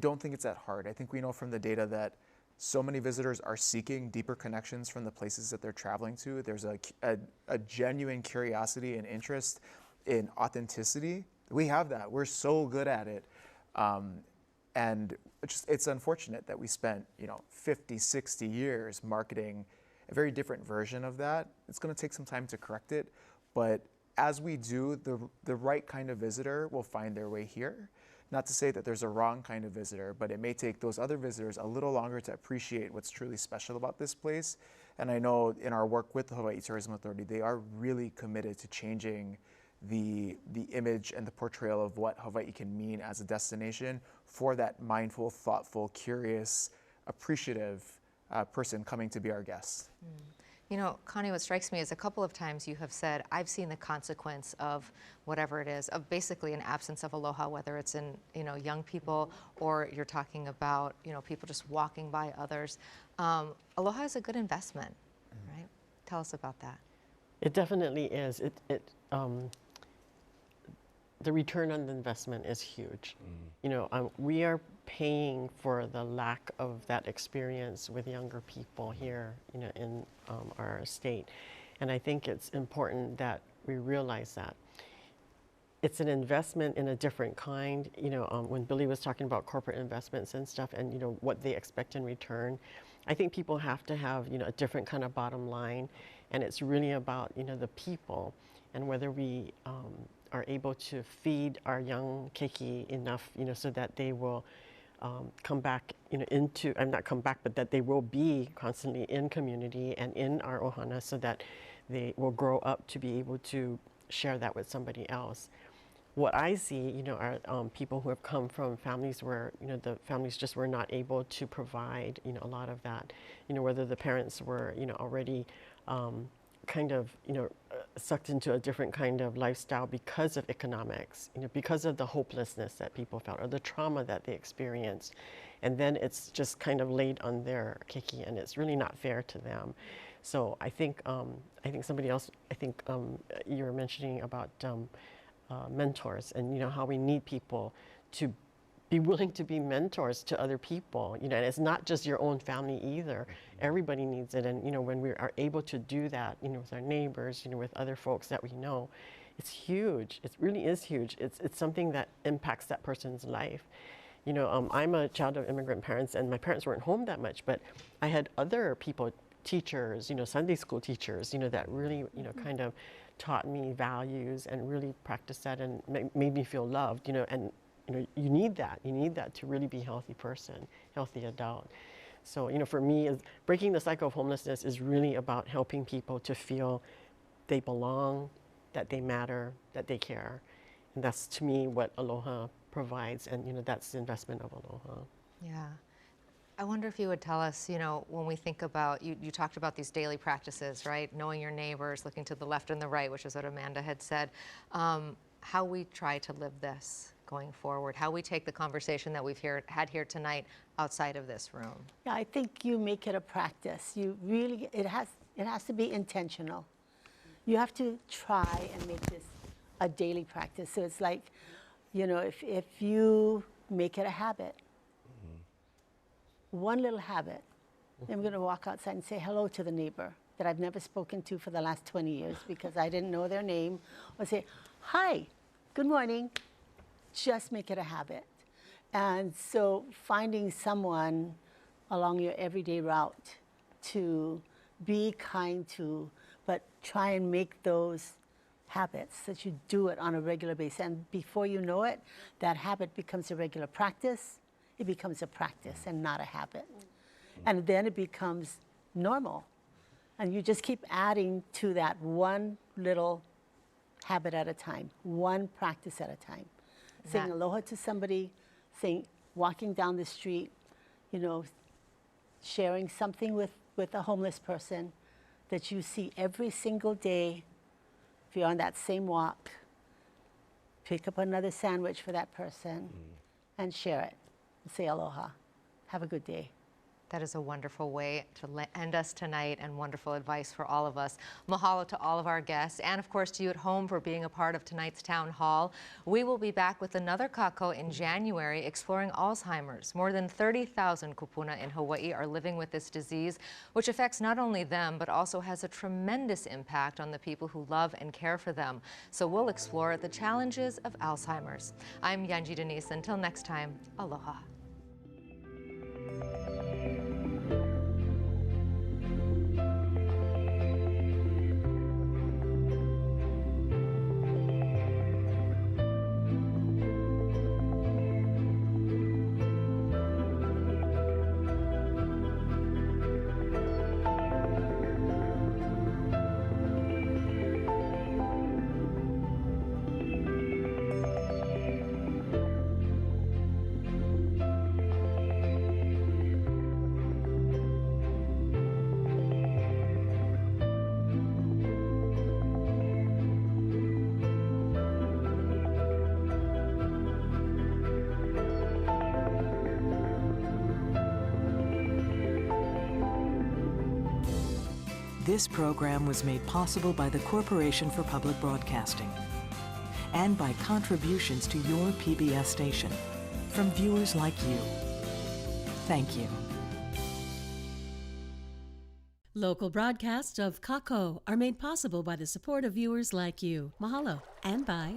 don't think it's that hard. I think we know from the data that so many visitors are seeking deeper connections from the places that they're traveling to. There's a genuine curiosity and interest in authenticity. We have that. We're so good at it. And it's unfortunate that we spent, 50, 60 years marketing a very different version of that. It's going to take some time to correct it. But as we do, the right kind of visitor will find their way here. Not to say that there's a wrong kind of visitor, but it may take those other visitors a little longer to appreciate what's truly special about this place. And I know in our work with the Hawaii Tourism Authority, they are really committed to changing the image and the portrayal of what Hawaii can mean as a destination for that mindful, thoughtful, curious, appreciative person coming to be our guest. You know, Connie, what strikes me is a couple of times you have said, I've seen the consequence of whatever it is, of basically an absence of aloha, whether it's in, young people or you're talking about, people just walking by others. Aloha is a good investment, right? Tell us about that. It definitely is. The return on the investment is huge. We are paying for the lack of that experience with younger people here, in our state. And I think it's important that we realize that. it's an investment in a different kind. You know, when Billy was talking about corporate investments and stuff, and you know what they expect in return, I think people have to have, you know, a different kind of bottom line, and it's really about, you know, the people and whether we are able to feed our young Keiki enough, you know, so that they will come back, you know, into, not come back, but that they will be constantly in community and in our ohana, so that they will grow up to be able to share that with somebody else. What I see, you know, are people who have come from families where, you know, the families just were not able to provide, you know, a lot of that, you know, whether the parents were, you know, already kind of, you know, sucked into a different kind of lifestyle because of economics, you know, because of the hopelessness that people felt or the trauma that they experienced. And then it's just kind of laid on their Keiki, and it's really not fair to them. So I think somebody else, you were mentioning about mentors, and you know how we need people to be willing to be mentors to other people, you know, and it's not just your own family either. Everybody needs it, and you know, when we are able to do that, you know, with our neighbors, you know, with other folks that we know, it's huge. It really is huge. It's something that impacts that person's life. You know, I'm a child of immigrant parents, and my parents weren't home that much, but I had other people, teachers, you know, Sunday school teachers, you know, that really, you know, kind of taught me values and really practiced that and made me feel loved, you know, and you know, you need that to really be a healthy person, healthy adult. So, you know, for me, breaking the cycle of homelessness is really about helping people to feel they belong, that they matter, that they care. And that's, to me, what Aloha provides, and, you know, that's the investment of Aloha. Yeah. I wonder if you would tell us, you know, when we think about, you talked about these daily practices, right? Knowing your neighbors, looking to the left and the right, which is what Amanda had said. How we try to live this going forward, how we take the conversation that we've had here tonight outside of this room. Yeah, I think you make it a practice. You really, it has to be intentional. You have to try and make this a daily practice. So it's like, you know, if you make it a habit, one little habit, I'm going to walk outside and say hello to the neighbor that I've never spoken to for the last 20 years because I didn't know their name, or say, hi, good morning. Just make it a habit. And so finding someone along your everyday route to be kind to, but try and make those habits that you do it on a regular basis. And before you know it, that habit becomes a regular practice. It becomes a practice and not a habit. And then it becomes normal. And you just keep adding to that one little habit at a time, one practice at a time. Saying aloha to somebody, walking down the street, you know, sharing something with a homeless person that you see every single day. If you're on that same walk, pick up another sandwich for that person and share it. Say aloha. Have a good day. That is a wonderful way to end us tonight, and wonderful advice for all of us. Mahalo to all of our guests, and of course to you at home for being a part of tonight's town hall. We will be back with another kākou in January exploring Alzheimer's. More than 30,000 kupuna in Hawaii are living with this disease, which affects not only them, but also has a tremendous impact on the people who love and care for them. So we'll explore the challenges of Alzheimer's. I'm Yanji Denise. Until next time, aloha. This program was made possible by the Corporation for Public Broadcasting and by contributions to your PBS station from viewers like you. Thank you. Local broadcasts of KΑKOU are made possible by the support of viewers like you. Mahalo. And by